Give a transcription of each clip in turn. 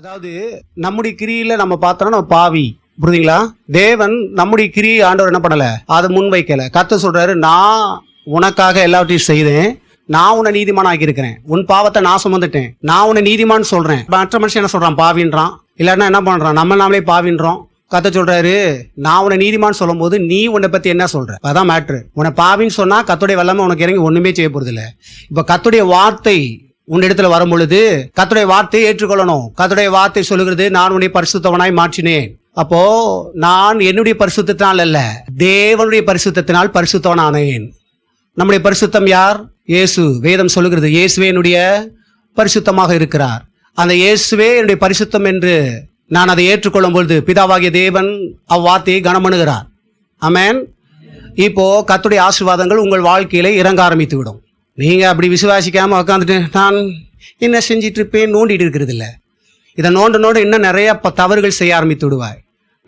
அதாவது நம்முடைய கிரியில நம்ம பார்த்தோம்னா நம்ம பாவி, புரியுதுங்களா? தேவன் நம்முடைய கிரியை ஆண்டவர் என்ன பண்ணல, அதை முன் வைக்கல. கர்த்தர் சொல்றாரு, நான் உனக்காக எல்லாவற்றையும் செய்தேன், நான் உன்னை நீதிமான் ஆக்கியிருக்கிறேன், உன் பாவத்தை நான் சுமந்துட்டேன், நான் உன்னை நீதிமான் சொல்றேன். மற்ற மனுஷன் என்ன சொல்றான், பாவின்றான். இல்லைன்னா என்ன பண்றான், நாமளே பாவின்றோம். கர்த்தர் சொல்றாரு, நான் உன்னை நீதிமான் சொல்லும் போது நீ உன்னை பத்தி என்ன சொல்ற, அதான் மேட்ரு. உன்னை பாவின்னு சொன்னா கர்த்தருடைய வல்லமை உனக்கு இறங்கி ஒண்ணுமே செய்ய போறது இல்லை. இப்ப கர்த்தருடைய வார்த்தை உன்னிடத்துல வரும் பொழுது கர்த்தருடைய வார்த்தையை ஏற்றுக்கொள்ளணும். கர்த்தருடைய வார்த்தை சொல்லுகிறது, நான் உன்னை பரிசுத்தவனாய் மாற்றினேன். அப்போ நான் என்னுடைய பரிசுத்தத்தினால் அல்ல, தேவனுடைய பரிசுத்தத்தினால் பரிசுத்தவனானேன். நம்முடைய பரிசுத்தம் யார்? இயேசு. வேதம் சொல்லுகிறது, இயேசுவே என்னுடைய பரிசுத்தமாக இருக்கிறார். அந்த இயேசுவே என்னுடைய பரிசுத்தம் என்று நான் அதை ஏற்றுக்கொள்ளும் பொழுது பிதாவாகிய தேவன் அவ்வார்த்தையை கனமணுகிறார். ஆமென். இப்போ கர்த்தருடைய ஆசீர்வாதங்கள் உங்கள் வாழ்க்கையில இறங்க ஆரம்பித்து விடும். நீங்க அப்படி விசுவாசிக்காம உட்காந்துட்டு நான் என்ன செஞ்சிட்டு இருப்பேன் நோண்டிட்டு இருக்கிறது இல்லை. இதை நோண்ட இன்னும் நிறைய தவறுகள் செய்ய ஆரம்பித்து விடுவாய்.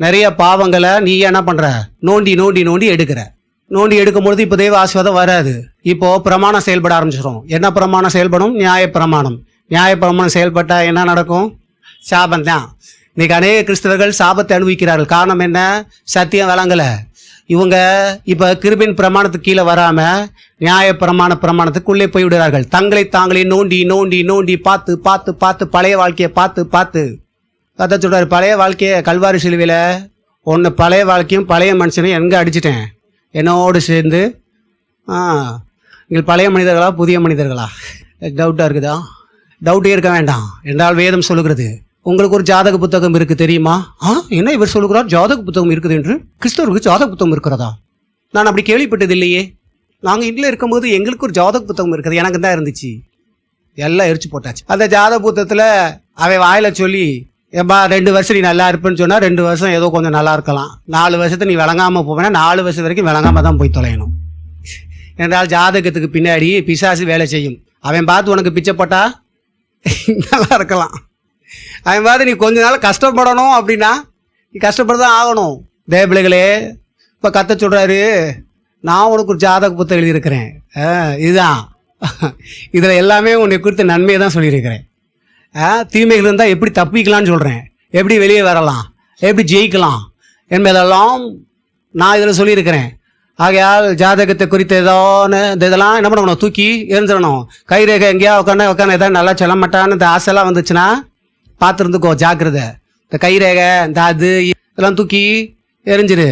நிறைய பாவங்களை நீ என்ன பண்ற, நோண்டி நோண்டி நோண்டி எடுக்கிற. நோண்டி எடுக்கும் பொழுது இப்போ தேவ ஆசீர்வாதம் வராது. இப்போ பிரமாணம் செயல்பட ஆரம்பிச்சிடும். என்ன பிரமாணம் செயல்படும்? நியாய பிரமாணம். நியாய பிரமாணம் செயல்பட்டா என்ன நடக்கும்? சாபம் தான். இன்னைக்கு அநேக கிறிஸ்தவர்கள் சாபத்தை அனுபவிக்கிறார்கள். காரணம் என்ன? சத்தியம் விளங்கலை. இவங்க இப்ப கிருபின் பிரமாணத்துக்கு கீழே வராம நியாய பிரமாணத்துக்குள்ளே போய் விடுறார்கள். தங்களை தாங்களே நோண்டி நோண்டி நோண்டி பார்த்து பார்த்து பார்த்து பழைய வாழ்க்கையை பார்த்து பார்த்து கர்த்தர் சொல்றாரு, பழைய வாழ்க்கையை கல்வாரி சிலுவையில ஒன்று பழைய வாழ்க்கையும் பழைய மனுஷனையும் எங்கே அடிச்சிட்டேன், என்னோடு சேர்ந்து. நீங்கள் பழைய மனிதர்களா புதிய மனிதர்களா? டவுட்டாக இருக்குதா? டவுட்டே இருக்க வேண்டாம். என்றால் வேதம் சொல்லுகிறது, உங்களுக்கு ஒரு ஜாதக புத்தகம் இருக்கு தெரியுமா? என்ன இவர் சொல்லுகிறார், ஜாதக புத்தகம் இருக்குது என்று? கிறிஸ்தவருக்கு ஜாதக புத்தகம் இருக்கிறதா? நான் அப்படி கேள்விப்பட்டது இல்லையே. நாங்கள் இதில் இருக்கும்போது எங்களுக்கு ஒரு ஜாதக புத்தகம் இருக்குது, எனக்கு தான் இருந்துச்சு. எல்லாம் எரிச்சு போட்டாச்சு. அந்த ஜாதக புத்தகத்தில் அவன் வாயில சொல்லி, ஏன்பா 2 வருஷம் நீ நல்லா இருப்பேன்னு சொன்னால் 2 வருஷம் ஏதோ கொஞ்சம் நல்லா இருக்கலாம், 4 வருஷத்தை நீ விளங்காமல் போவேன்னா 4 வருஷம் வரைக்கும் விளங்காமல் தான் போய் தொலையணும். என்றால் ஜாதகத்துக்கு பின்னாடி பிசாசு வேலை செய்யும். அவன் பார்த்து உனக்கு பிச்சை போட்டா நல்லா இருக்கலாம். அவன் பார்த்து நீ கொஞ்ச நாள் கஷ்டப்படணும் அப்படின்னா நீ கஷ்டப்படதான் ஆகணும். தேவபிள்ளைகளே, இப்போ கர்த்தர் சொல்கிறாரு, நான் உனக்கு ஒரு ஜாதக புத்தகம் எழுதியிருக்கிறேன். இதுதான், இதில் எல்லாமே உன்னை குறித்த நன்மையை தான் சொல்லியிருக்கிறேன். தீமைகள் இருந்தால் எப்படி தப்பிக்கலான்னு சொல்கிறேன், எப்படி வெளியே வரலாம், எப்படி ஜெயிக்கலாம் என்பதெல்லாம் நான் இதில் சொல்லியிருக்கிறேன். ஆகையால் ஜாதகத்தை குறித்த இதெல்லாம் என்ன பண்ணணும், தூக்கி எரிஞ்சிடணும். கைரேகை எங்கேயா உட்காந்து எதாவது நல்லா சொல்ல மாட்டான்னு இந்த ஆசைலாம் வந்துச்சுன்னா பார்த்துருந்துக்கோ, ஜாக்கிரதை. இந்த கைரேகை இந்த அது இதெல்லாம் தூக்கி எரிஞ்சிரு.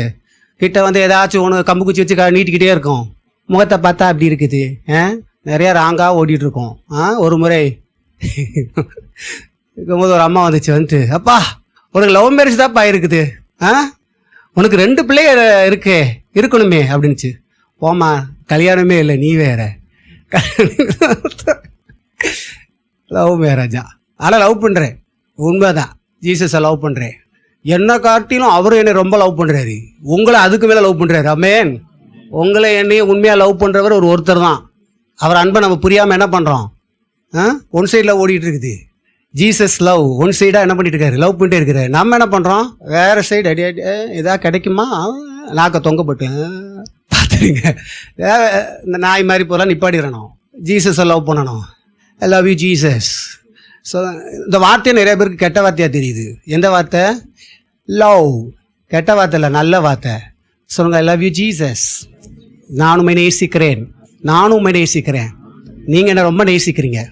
கிட்ட வந்து ஏதாச்சும் ஒன்று கம்பு குச்சி வச்சு நீட்டிக்கிட்டே இருக்கும். முகத்தை பார்த்தா அப்படி இருக்குது, நிறையா ராங்காக ஓடிட்டு இருக்கோம். ஒரு முறை இருக்கும்போது ஒரு அம்மா வந்துட்டு, அப்பா உனக்கு லவ் மேரேஜ் தான்ப்பா இருக்குது, உனக்கு 2 பிள்ளைங்க இருக்கணுமே அப்படின்னுச்சு. போமா, கல்யாணமே இல்லை, நீ வேற. லவ் மேரேஜா? ஆனால் லவ் பண்ணுறேன், உண்மைதான். ஜீசஸை லவ் பண்ணுறேன். என்னை காட்டிலும் அவரும் என்னை ரொம்ப லவ் பண்ணுறாரு. உங்களை அதுக்கு மேலே லவ் பண்ணுறாரு. ஆமென். உங்களை என்னையும் உண்மையாக லவ் பண்ணுறவர் ஒருத்தர் தான். அவர் அன்பை நம்ம புரியாமல் என்ன பண்ணுறோம், ஒன் சைடில் ஓடிட்டு இருக்குது. ஜீசஸ் லவ் ஒன் சைடாக என்ன பண்ணிட்டு இருக்காரு, லவ் பண்ணிட்டே இருக்கிறாரு. நம்ம என்ன பண்ணுறோம், வேறு சைடு அடி அடி எதாவது கிடைக்குமா, நாக்க தொங்கப்பட்டு பார்த்துருங்க. இந்த நாய் மாதிரி போல நிப்பாடிடணும். ஜீசஸை லவ் பண்ணணும். I love you Jesus. So இந்த வார்த்தையை நிறைய பேருக்கு கெட்ட வார்த்தையாக தெரியுது. எந்த வார்த்தை? லவ். கெட்ட வார்த்தை இல்லை, நல்ல வார்த்தை. சொல்லுங்க, ஐ லவ் யூ ஜீசஸ். நான் உண்மை நேசிக்கிறேன், நானும் உண்மை நேசிக்கிறேன், நீங்கள் என்ன ரொம்ப நேசிக்கிறீங்க.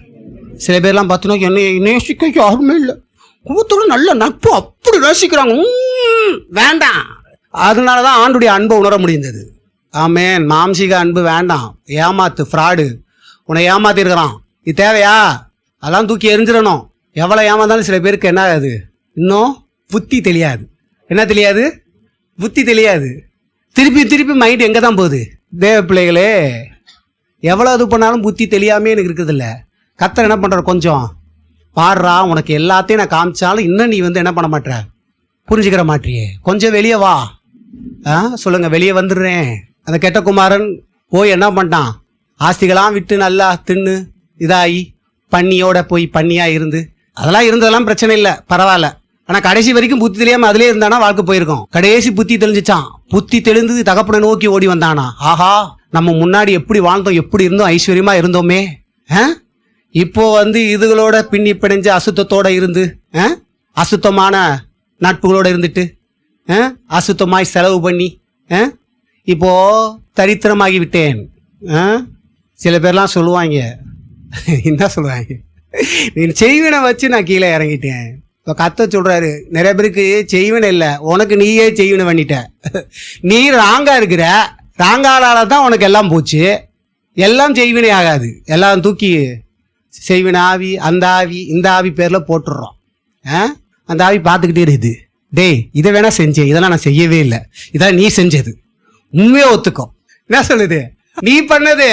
சில பேர்லாம் பார்த்தோன்னா என்னை நேசிக்க யாருமே இல்லை, ஒவ்வொருத்தரும் நல்ல நட்பு அப்படி நேசிக்கிறாங்க. வேண்டாம். அதனால தான் ஆண்டுடைய அன்பை உணர முடிந்தது. ஆமென். மாம்சீக அன்பு வேண்டாம். ஏமாத்து, ஃப்ராடு, உன்னை ஏமாத்திருக்கிறான், இது தேவையா? அதெல்லாம் தூக்கி எரிஞ்சிடணும். எவ்வளோ ஏமாந்தாலும் சில பேருக்கு என்ன ஆகுது, இன்னும் புத்தி தெரியாது. என்ன தெரியாது? புத்தி தெரியாது. திருப்பி திருப்பி மைண்டு எங்கே தான் போகுது? தேவ பிள்ளைகளே, எவ்வளோ இது பண்ணாலும் புத்தி தெரியாமே எனக்கு இருக்குதில்ல. கர்த்தர் என்ன பண்ணுற, கொஞ்சம் பாடுறா, உனக்கு எல்லாத்தையும் நான் காமிச்சாலும் இன்னும் நீ என்ன பண்ண மாட்டேற, புரிஞ்சுக்கிற மாட்டியே, கொஞ்சம் வெளியே வா. சொல்லுங்க, வெளியே வந்துடுறேன். அந்த கெட்ட குமாரன் போய் என்ன பண்ணிட்டான், ஆஸ்திகளாம் விட்டு நல்லா தின்னு இதாகி பண்ணியோட போய் பண்ணியாக இருந்து, அதெல்லாம் இருந்ததெல்லாம் பிரச்சனை இல்லை, பரவாயில்ல. ஆனால் கடைசி வரைக்கும் புத்தி தெரியாமல் அதிலே இருந்தானா வாழ்க்கை போயிருக்கோம். கடைசி புத்தி தெளிஞ்சிச்சான். புத்தி தெளிந்து தகப்பனை நோக்கி ஓடி வந்தானா. ஆஹா, நம்ம முன்னாடி எப்படி வாழ்ந்தோம், எப்படி இருந்தோம், ஐஸ்வர்யமாக இருந்தோமே. இப்போ இதுகளோட பின்னி பிணைஞ்சு அசுத்தத்தோட இருந்து அசுத்தமான நட்புகளோடு இருந்துட்டு அசுத்தமாய் செலவு பண்ணி இப்போ தரித்திரமாகி விட்டேன். சில பேர்லாம் சொல்லுவாங்க, என்ன சொல்லுவாங்க, நீ செய்வினை வச்சு நான் கீழே இறங்கிட்டேன். இப்போ கர்த்தர் சொல்கிறாரு, நிறைய பேருக்கு செய்வினை இல்லை, உனக்கு நீயே செய்வினை பண்ணிட்ட. நீ ராங்காக இருக்கிற, ராங்காலால தான் உனக்கு எல்லாம் போச்சு. எல்லாம் செய்வினை ஆகாது, எல்லாம் தூக்கி செய்வினை ஆவி, அந்த ஆவி, இந்த ஆவி பேரில் போட்டுடுறோம். அந்த ஆவி பார்த்துக்கிட்டே இருக்குது, டேய் இதை வேணா செஞ்சேன், இதெல்லாம் நான் செய்யவே இல்லை, இதெல்லாம் நீ செஞ்சது, உண்மையாக ஒத்துக்கும். என்ன சொல்லுது, நீ பண்ணது.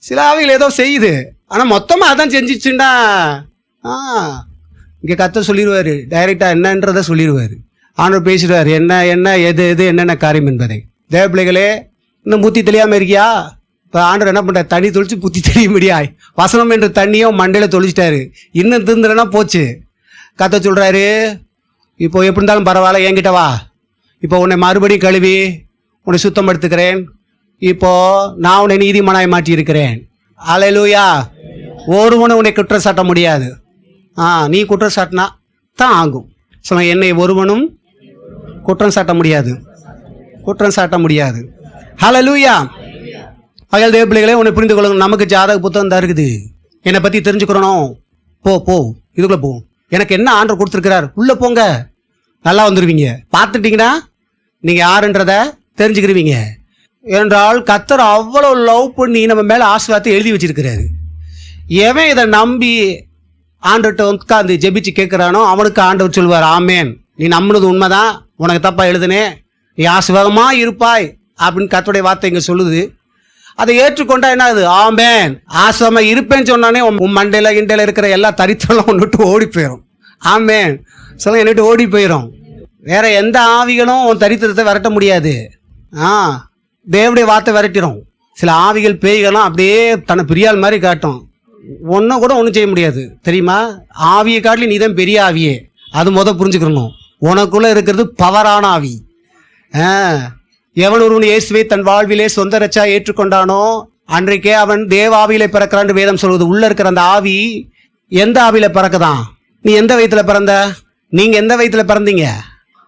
சில ஆவிகள் ஏதோ செய்யுது, ஆனால் மொத்தமாக அதான் செஞ்சிச்சுண்டா. இங்கே கர்த்தர் சொல்லிடுவார், டைரெக்டாக என்னன்றதை சொல்லிடுவார். ஆண்டவர் பேசிடுவார், என்ன என்ன எது எது என்னென்ன காரியம் என்பதை. தேவ பிள்ளைகளே, இன்னும் புத்தி தெரியாமல் இருக்கியா? இப்போ ஆண்டவர் என்ன பண்ணுறாரு, தண்ணி தொளிச்சு புத்தி தெரியும்படியா வசனம் என்ற தண்ணியும் மண்டையில் தொளிச்சிட்டாரு. இன்னும் திருந்துறனா போச்சு. கர்த்தர் சொல்கிறாரு, இப்போ எப்படி இருந்தாலும் பரவாயில்ல, என்கிட்ட வா, இப்போ உன்னை மறுபடியும் கழுவி உன்னை சுத்தப்படுத்துக்கிறேன். இப்போது நான் உன்னை நீதிமானாய் மாற்றி இருக்கிறேன். அல்லேலூயா. ஒருவனும் உன்னை குற்றம் சாட்ட முடியாது. நீ குற்றம் சாட்டினா தான் ஆகும். சொல்ல, என்னை ஒருவனும் குற்றம் சாட்ட முடியாது, குற்றம் சாட்ட முடியாது. ஹல்லேலூயா. அகல் தேவ பிள்ளைகளே, உன்னை புரிந்து கொள்ளுங்க. நமக்கு ஜாதக புத்தகம் தான் இருக்குது, என்னை பற்றி தெரிஞ்சுக்கிறணும். போ இதுக்குள்ளே போ, எனக்கு என்ன ஆண்டவர் கொடுத்துருக்கிறார், உள்ளே போங்க, நல்லா வந்துடுவீங்க. பார்த்துட்டிங்கன்னா நீங்கள் யாருன்றதை தெரிஞ்சுக்கிருவீங்க. என்றால் கர்த்தர் அவ்வளோ லவ் பண்ணி நம்ம மேலே ஆசீர்வாதத்தை எழுதி வச்சிருக்கிறாரு. எவன் இதை நம்பி ஆண்டவர்கிட்ட உட்காந்து ஜெபிச்சு கேட்குறானோ அவனுக்கு ஆண்டவர் சொல்லுவார், ஆமேன், நீ நம்பினது உண்மைதான், உனக்கு தப்பா எழுதுனே, நீ ஆசீர்வாதமாக இருப்பாய் அப்படின்னு கர்த்தருடைய வார்த்தை இங்கே சொல்லுது. அதை ஏற்றுக்கொண்டா என்ன ஆகுது, ஆமேன், ஆசீர்வாதமாக இருப்பேன்னு சொன்னானே உன் மண்டையில் கிண்டையில் இருக்கிற எல்லா தரித்திரம் ஒன்று விட்டு ஓடி போயிடும். ஆமேன் சொல்ல, என்னட்டு ஓடி போயிடும். வேற எந்த ஆவிகளும் உன் தரித்திரத்தை விரட்ட முடியாது. தேவனுடைய வார்த்தை விரட்டிடும். சில ஆவிகள் பேய்கள்லாம் அப்படியே தன்னை பெரியாள் மாதிரி காட்டும், ஒன்றும் கூட ஒன்றும் செய்ய முடியாது. தெரியுமா? ஆவியை காட்டிலும் நீ தான் பெரிய ஆவியே, அது புரிஞ்சுக்கணும். உனக்குள்ளே இருக்கிறது பவரான ஆவி. எவன் ஒருவன் இயேசுவை தன் வாழ்விலே சொந்த ரட்சா ஏற்றுக்கொண்டானோ அன்றைக்கே அவன் தேவ ஆவியிலே பிறக்கிறான்னு வேதம் சொல்வது. உள்ளே இருக்கிற அந்த ஆவி எந்த ஆவியில பிறக்குதான்? நீ எந்த வயிற்றுல பிறந்த? நீங்கள் எந்த வயிற்றுல பிறந்தீங்க?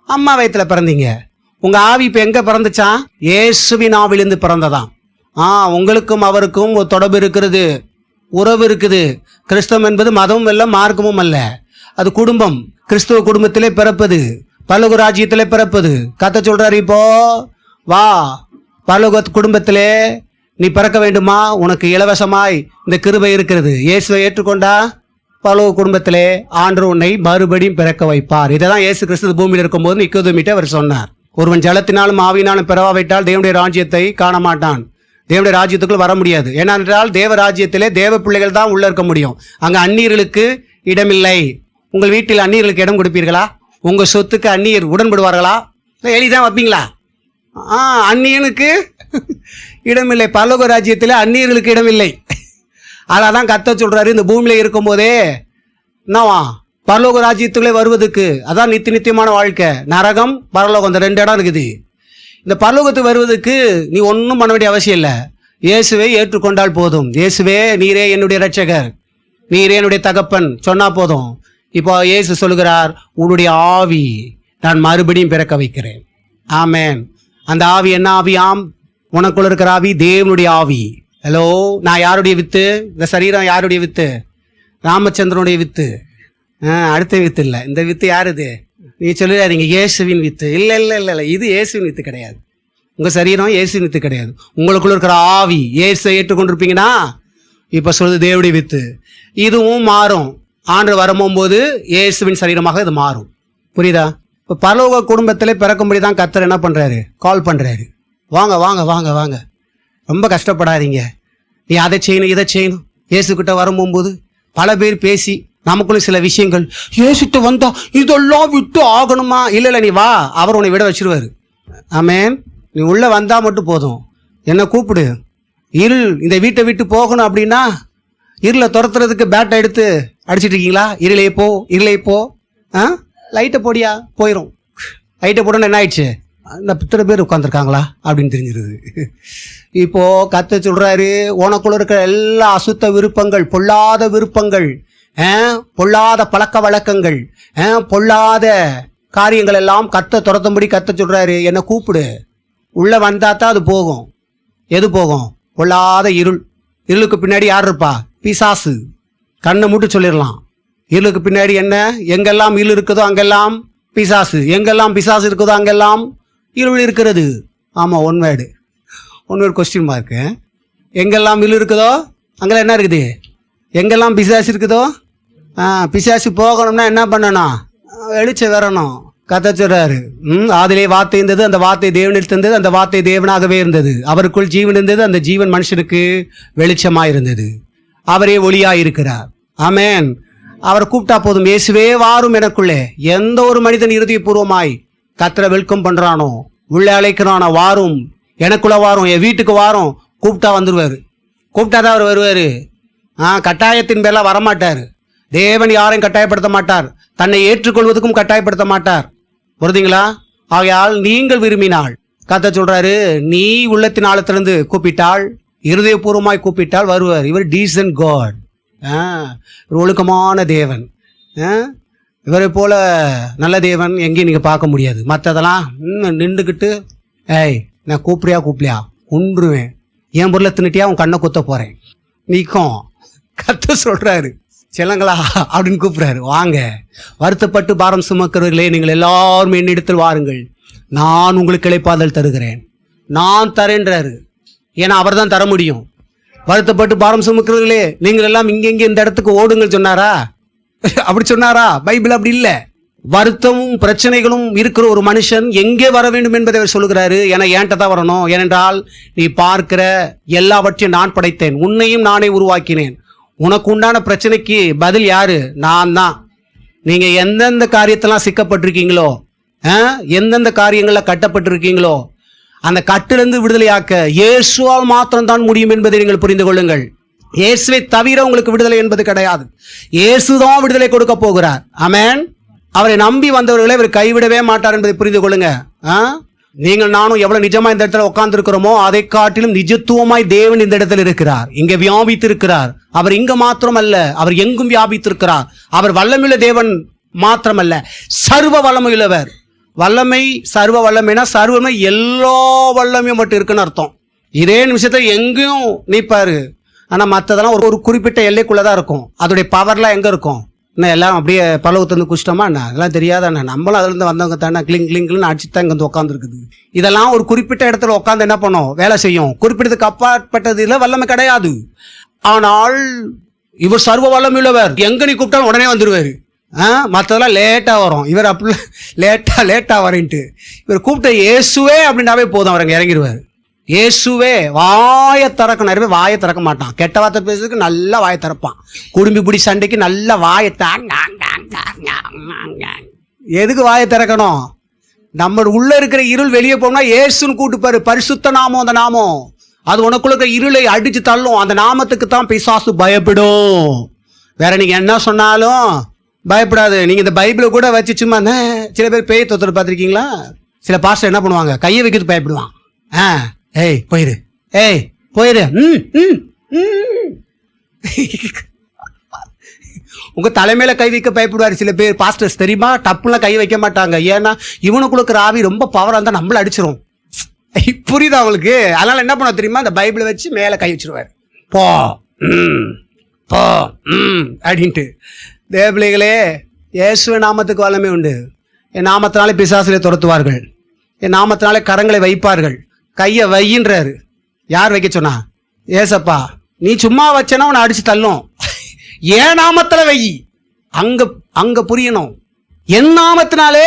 அம்மா வயிற்றுல பிறந்தீங்க. உங்கள் ஆவி இப்போ எங்கே பிறந்துச்சான்? இயேசுவின் ஆவிலிருந்து பிறந்ததான். உங்களுக்கும் அவருக்கும் ஒரு தொடர்பு இருக்கிறது, உறவு இருக்குது. கிறிஸ்தவம் என்பது மதமும் அல்ல, மார்க்கமும் அல்ல, அது குடும்பம். கிறிஸ்துவ குடும்பத்திலே பிறப்பது, பரலோக ராஜ்யத்திலே பிறப்பது. கர்த்தர் சொல்றாரு, இப்போ வா, பரலோக குடும்பத்திலே நீ பிறக்க வேண்டுமா? உனக்கு இலவசமாய் இந்த கிருபை இருக்கிறது. இயேசுவை ஏற்றுக்கொண்டா பரலோக குடும்பத்திலே ஆண்டவர் உன்னை மறுபடியும் பிறக்க வைப்பார். இதை தான் இயேசு கிறிஸ்து பூமியில் இருக்கும்போது நிக்கோதேமிட்ட அவர் சொன்னார். ஒருவன் ஜலத்தினாலும் ஆவியினாலும் பிறவாவிட்டால் தேவனுடைய ராஜ்யத்தை காண மாட்டான், தேவனுடைய ராஜ்யத்துக்குள் வர முடியாது. ஏனென்றால் தேவ ராஜ்யத்திலே தேவ பிள்ளைகள் தான் உள்ள இருக்க முடியும். அங்கே அந்நியர்களுக்கு இடமில்லை. உங்கள் வீட்டில் அந்நியர்களுக்கு இடம் கொடுப்பீர்களா? உங்கள் சொத்துக்கு அந்நியர் உடன்படுவார்களா? எழுதிதான் வைப்பீங்களா? அந்நியனுக்கு இடமில்லை. பரலோக ராஜ்யத்தில் அந்நியர்களுக்கு இடமில்லை. அதான் கர்த்தர் சொல்றாரு, இந்த பூமியில இருக்கும் போதே என்னவா பரலோக ராஜ்யத்துக்குள்ளே வருவதுக்கு, அதான் நித்தியமான வாழ்க்கை. நரகம் பரலோகம், இந்த 2 இடம் இருக்குது. இந்த பரலோகத்துக்கு வருவதற்கு நீ ஒன்றும் பண்ண வேண்டிய அவசியம் இல்லை. இயேசுவை ஏற்றுக்கொண்டால் போதும். இயேசுவே நீரே என்னுடைய இரட்சகர், நீரே என்னுடைய தகப்பன் சொன்னா போதும். இப்போ இயேசு சொல்லுகிறார், உன்னுடைய ஆவி நான் மறுபடியும் பிறக்க வைக்கிறேன். ஆமேன். அந்த ஆவி என்ன ஆவியாம்? உனக்குள்ள இருக்கிற ஆவி தேவனுடைய ஆவி. ஹலோ, நான் யாருடைய வித்து? இந்த சரீரம் யாருடைய வித்து? ராமச்சந்திரனுடைய வித்து. அடுத்த வித்து இல்லை, இந்த வித்து யாருது? நீ சொல்லுறாதீங்க இயேசுவின் வித்து. இல்லை இல்லை இல்லை இல்லை, இது இயேசுவின் வித்து கிடையாது. உங்கள் சரீரம் இயேசுவின் வித்து கிடையாது. உங்களுக்குள்ள இருக்கிற ஆவி இயேசுவை ஏற்றுக்கொண்டிருப்பீங்கன்னா இப்போ சொல்லுது தேவனுடைய வித்து. இதுவும் மாறும். ஆண்டு வரும்போது இயேசுவின் சரீரமாக இது மாறும். புரியுதா? இப்போ பரலோக குடும்பத்தில் பிறக்கும்படி தான் கர்த்தர் என்ன பண்ணுறாரு? கால் பண்ணுறாரு. வாங்க வாங்க வாங்க வாங்க, ரொம்ப கஷ்டப்படாதீங்க, நீ அதை செய்யணும் இதை செய்யணும். இயேசுக்கிட்ட வரும்போது பல பேர் பேசி நமக்குள்ள சில விஷயங்கள், இயேசுகிட்ட வந்தா இதெல்லாம் விட்டு ஆகணுமா? இல்லை இல்லை, நீ வா, அவர் உன்னை விட வச்சிருவாரு. ஆமேன். நீ உள்ளே வந்தால் மட்டும் போதும், என்னை கூப்பிடு. இருள் இந்த வீட்டை விட்டு போகணும் அப்படின்னா இருளை துரத்துறதுக்கு பேட்டை எடுத்து அடிச்சிட்டு இருக்கீங்களா? இருளே போ, இருளே போ. லைட்டை போடியா, போயிடும். லைட்டை போடணும், என்ன ஆயிடுச்சு? இந்த இத்தனை பேர் உட்காந்துருக்காங்களா அப்படின்னு தெரிஞ்சிருது. இப்போது கர்த்தர் சொல்கிறாரு, உனக்குள்ள இருக்கிற எல்லா அசுத்த விருப்பங்கள், பொல்லாத விருப்பங்கள் பொல்லாத பழக்க வழக்கங்கள், பொல்லாத காரியங்கள் எல்லாம் துரத்தும்படி சொல்றாரு. என்னை கூப்பிடு, உள்ள வந்தா தான் அது போகும். எது போகும்? பொல்லாத இருள். இருளுக்கு பின்னாடி யார் இருப்பா? பிசாசு. கண்ணை மூட்டு சொல்லிடலாம். இருளுக்கு பின்னாடி என்ன? எங்கெல்லாம் இருள் இருக்குதோ அங்கெல்லாம் பிசாசு, எங்கெல்லாம் பிசாசு இருக்குதோ அங்கெல்லாம் இருள் இருக்கிறது. ஆமாம், ஒன் வேர்டு கொஸ்டின் மார்க்கு. எங்கெல்லாம் இருள் இருக்குதோ அங்கெல்லாம் என்ன இருக்குது? எங்கெல்லாம் பிசாசு இருக்குதோ, பிசாசு போகணும்னா என்ன பண்ணணும்? வெளிச்சம் வரணும். சொல்றாரு, ஆதிலே வார்த்தை இருந்தது, அந்த வார்த்தை தேவனில் இருந்தது, அந்த வார்த்தை தேவனாகவே இருந்தது, அவருக்குள் ஜீவன் இருந்தது, அந்த ஜீவன் மனுஷனுக்கு வெளிச்சமாய் இருந்தது, அவரே ஒளியாய் இருக்கிறார். ஆமென். அவரை கூப்பிட்டா போதும், இயேசுவே வாரும் எனக்குள்ளே. எந்த ஒரு மனிதன் இருதயபூர்வமாய் கர்த்தரை வெல்கம் பண்றானோ, உள்ளே அழைக்கிறானோ, வாரும் எனக்குள்ள, வாரும் என் வீட்டுக்கு வாரும், கூப்பிட்டா வந்துருவாரு. கூப்பிட்டாதான் அவர் வருவாரு. கட்டாயத்தின் பேர்லாம் வரமாட்டார். தேவன் யாரையும் கட்டாயப்படுத்த மாட்டார், தன்னை ஏற்றுக்கொள்வதற்கும் கட்டாயப்படுத்த மாட்டார். புரியுதுங்களா? ஆகையால் நீங்கள் விரும்பினால், கர்த்தர் சொல்றாரு, நீ உள்ளத்தின் ஆழத்திலிருந்து கூப்பிட்டால், இருதயபூர்வமாய் கூப்பிட்டால் வருவார். இவர் டீசன்ட் காட், ஒழுக்கமான தேவன். இவரை போல நல்ல தேவன் எங்கேயும் நீங்கள் பார்க்க முடியாது. மற்றதெல்லாம் நின்றுக்கிட்டு, ஏய் நான் கூப்பிடியா கொன்றுவேன், என் பொருளை தின்னுட்டியா உன் கண்ணை குத்த போகிறேன் நீக்கும். கர்த்தர் சொல்கிறாரு, செல்லங்களா அப்படின்னு கூப்பிட்றாரு. வாங்க, வருத்தப்பட்டு பாரம் சுமக்கிறவர்களே, நீங்கள் எல்லாரும் என்னிடத்தில் வாருங்கள், நான் உங்களுக்கு இளைப்பாறுதல் தருகிறேன். நான் தரேன்றாரு. ஏன்னா அவர் தான் தர முடியும். வருத்தப்பட்டு பாரம் சுமக்கிறவர்களே, நீங்கள் எல்லாம் இங்கெங்கே இந்த இடத்துக்கு ஓடுங்கள் சொன்னாரா? அப்படி சொன்னாரா? பைபிள் அப்படி இல்லை. வருத்தமும் பிரச்சனைகளும் இருக்கிற ஒரு மனுஷன் எங்கே வர வேண்டும் என்பதை அவர் சொல்லுகிறாரு. ஏன்னா ஏன்ட்ட தான் வரணும். ஏனென்றால் நீ பார்க்கிற எல்லாவற்றையும் நான் படைத்தேன், உன்னையும் நானே உருவாக்கினேன். உனக்கு உண்டான பிரச்சனைக்கு பதில் யாரு? நான் தான். நீங்க எந்தெந்த காரியத்தெல்லாம் சிக்கப்பட்டிருக்கீங்களோ, எந்தெந்த காரியங்களில் கட்டப்பட்டிருக்கீங்களோ, அந்த கட்டிலிருந்து விடுதலையாக்க இயேசுவால் மாத்திரம்தான் முடியும் என்பதை நீங்கள் புரிந்து கொள்ளுங்கள். இயேசுவை தவிர உங்களுக்கு விடுதலை என்பது கிடையாது. இயேசுதான் விடுதலை கொடுக்க போகிறார். ஆமென். அவரை நம்பி வந்தவர்களை அவர் கைவிடவே மாட்டார் என்பதை புரிந்து கொள்ளுங்க. நீங்கள் நானும் எவ்வளவு நிஜமா இந்த இடத்துல உட்கார்ந்து இருக்கிறோமோ, அதை காட்டிலும் நிஜத்துவமாய் தேவன் இந்த இடத்துல இருக்கிறார், இங்க வியாபித்திருக்கிறார். அவர் இங்க மாத்திரம் அல்ல, அவர் எங்கும் வியாபித்திருக்கிறார். அவர் வல்லமையுள்ள தேவன் மாத்திரமல்ல, சர்வ வல்லமையுள்ளவர். வல்லமை, சர்வ வல்லமைனா சர்வமை எல்லா வல்லமையும் மட்டும் இருக்குன்னு அர்த்தம். இதே நிமிஷத்தை எங்கேயும் நீப்பாரு. ஆனா மற்றதெல்லாம் ஒரு குறிப்பிட்ட எல்லைக்குள்ளதான் இருக்கும். அதோடைய பவர்லாம் எங்க இருக்கும்? என்ன எல்லாம் அப்படியே பலவத்துலேருந்து குஷ்டமா என்ன? அதெல்லாம் தெரியாத என்ன? நம்மளும் அதுலேருந்து வந்தவங்க தானே. கிளிங்னு அடிச்சு தான் இங்கே வந்து உட்காந்துருக்குது. இதெல்லாம் ஒரு குறிப்பிட்ட இடத்துல உட்காந்து என்ன பண்ணும்? வேலை செய்யும். குறிப்பிட்டதுக்கு அப்பாற்பட்டதில் வல்லமை கிடையாது. ஆனால் இவர் சர்வ வல்லமையுள்ளவர். எங்க நீ கூப்பிட்டாலும் உடனே வந்துடுவார். மற்றதெல்லாம் லேட்டாக வரும். இவர் அப்படி லேட்டாக வரேன்ட்டு இவர் கூப்பிட்ட இயேசுவே அப்படின்னாவே போதும், அவர் அங்கே இறங்கிடுவார். இயேசுவே வாயை திறக்க. நிறைய பேர் வாயை திறக்க மாட்டான். கெட்ட வார்த்தை பேசுறதுக்கு நல்லா வாயை திறப்பான். குடும்பி பிடி சண்டைக்கு நல்ல வாயத்தான். எதுக்கு வாயை திறக்கணும்? நம்ம உள்ள இருக்கிற இருள் வெளியே போனா இயேசுன்னு கூட்டுப்பாரு. பரிசுத்த நாமம், அந்த நாமம் அது உனக்குள்ள இருக்கிற இருளை அடிச்சு தள்ளும். அந்த நாமத்துக்கு தான் பிசாசு பயப்படும். வேற நீங்க என்ன சொன்னாலும் பயப்படாது. நீங்க இந்த பைபிளை கூட வச்சு சும்மா சில பேர் பேய் தொத்துறது பார்த்துருக்கீங்களா? சில பாஸ்டர் என்ன பண்ணுவாங்க? கையை வைக்கிறது பயப்படுவான். ஏய் போயிரு, ஏய் போயிரு. உங்க தலைமையில கை வைக்க பயப்படுவார் சில பேர் பாஸ்டர்ஸ், தெரியுமா? டப்புலாம் கை வைக்க மாட்டாங்க. ஏன்னா இவனுக்குள்ள ஆவி ரொம்ப பவரா இருந்தா நம்மள அடிச்சிரும். புரியுதா அவங்களுக்கு? அதனால என்ன பண்ண தெரியுமா? இந்த பைபிளை வச்சு மேல கை வச்சிருவாரு. போ போ அப்படின்ட்டு. தேவபிள்ளைகளே, இயேசுவ நாமத்துக்கு வல்லமை உண்டு. என் நாமத்தினாலே பிசாசுகளை துரத்துவார்கள், என் நாமத்தினாலே கரங்களை வைப்பார்கள். கையை வையின்றாரு. யார் வைக்க சொன்னா? ஏசப்பா. நீ சும்மா வச்சனா உன்னை அடிச்சு தள்ளும். என் நாமத்துல வை. அங்க புரியணும். என் நாமத்தினாலே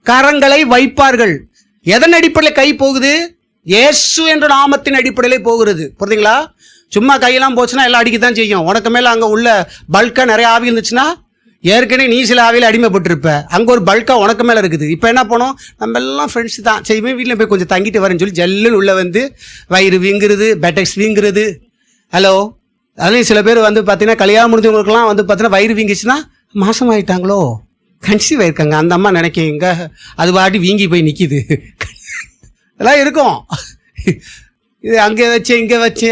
கரங்களை வைப்பார்கள். எதன் அடிப்படையில் கை போகுது? இயேசு என்ற நாமத்தின் அடிப்படையிலே போகிறது. புரியுதுங்களா? சும்மா கையெல்லாம் போச்சுன்னா எல்லாம் அடிக்கத்தான் செய்யும். உனக்கு மேல அங்க உள்ள பல்கா நிறைய ஆவி இருந்துச்சுன்னா ஏற்கனவே நீ சில ஆவியில் அடிமைப்பட்டிருப்ப. அங்கே ஒரு பல்கா உனக்கு மேலே இருக்குது. இப்போ என்ன பண்ணோம்? நம்ம எல்லாம் ஃப்ரெண்ட்ஸ் தான். செய்வே வீட்டில் போய் கொஞ்சம் தங்கிட்டு வரேன்னு சொல்லி ஜல்லுன்னு உள்ளே வந்து வயிறு வீங்குறது, பெட்டெக்ஸ் வீங்குறது. ஹலோ, அதுலேயும் சில பேர் வந்து பார்த்தீங்கன்னா கல்யாணம் முடிஞ்சவங்களுக்குலாம் வந்து பார்த்தீங்கன்னா வயிறு வீங்கிச்சுன்னா மாசம் ஆகிட்டாங்களோ, கன்சீவ் ஆயிருக்காங்க அந்த அம்மா நினைக்கிங்க. அது வாட்டி வீங்கி போய் நிற்கிது. இதெல்லாம் இருக்கும். இது அங்கே வச்சு இங்கே வச்சு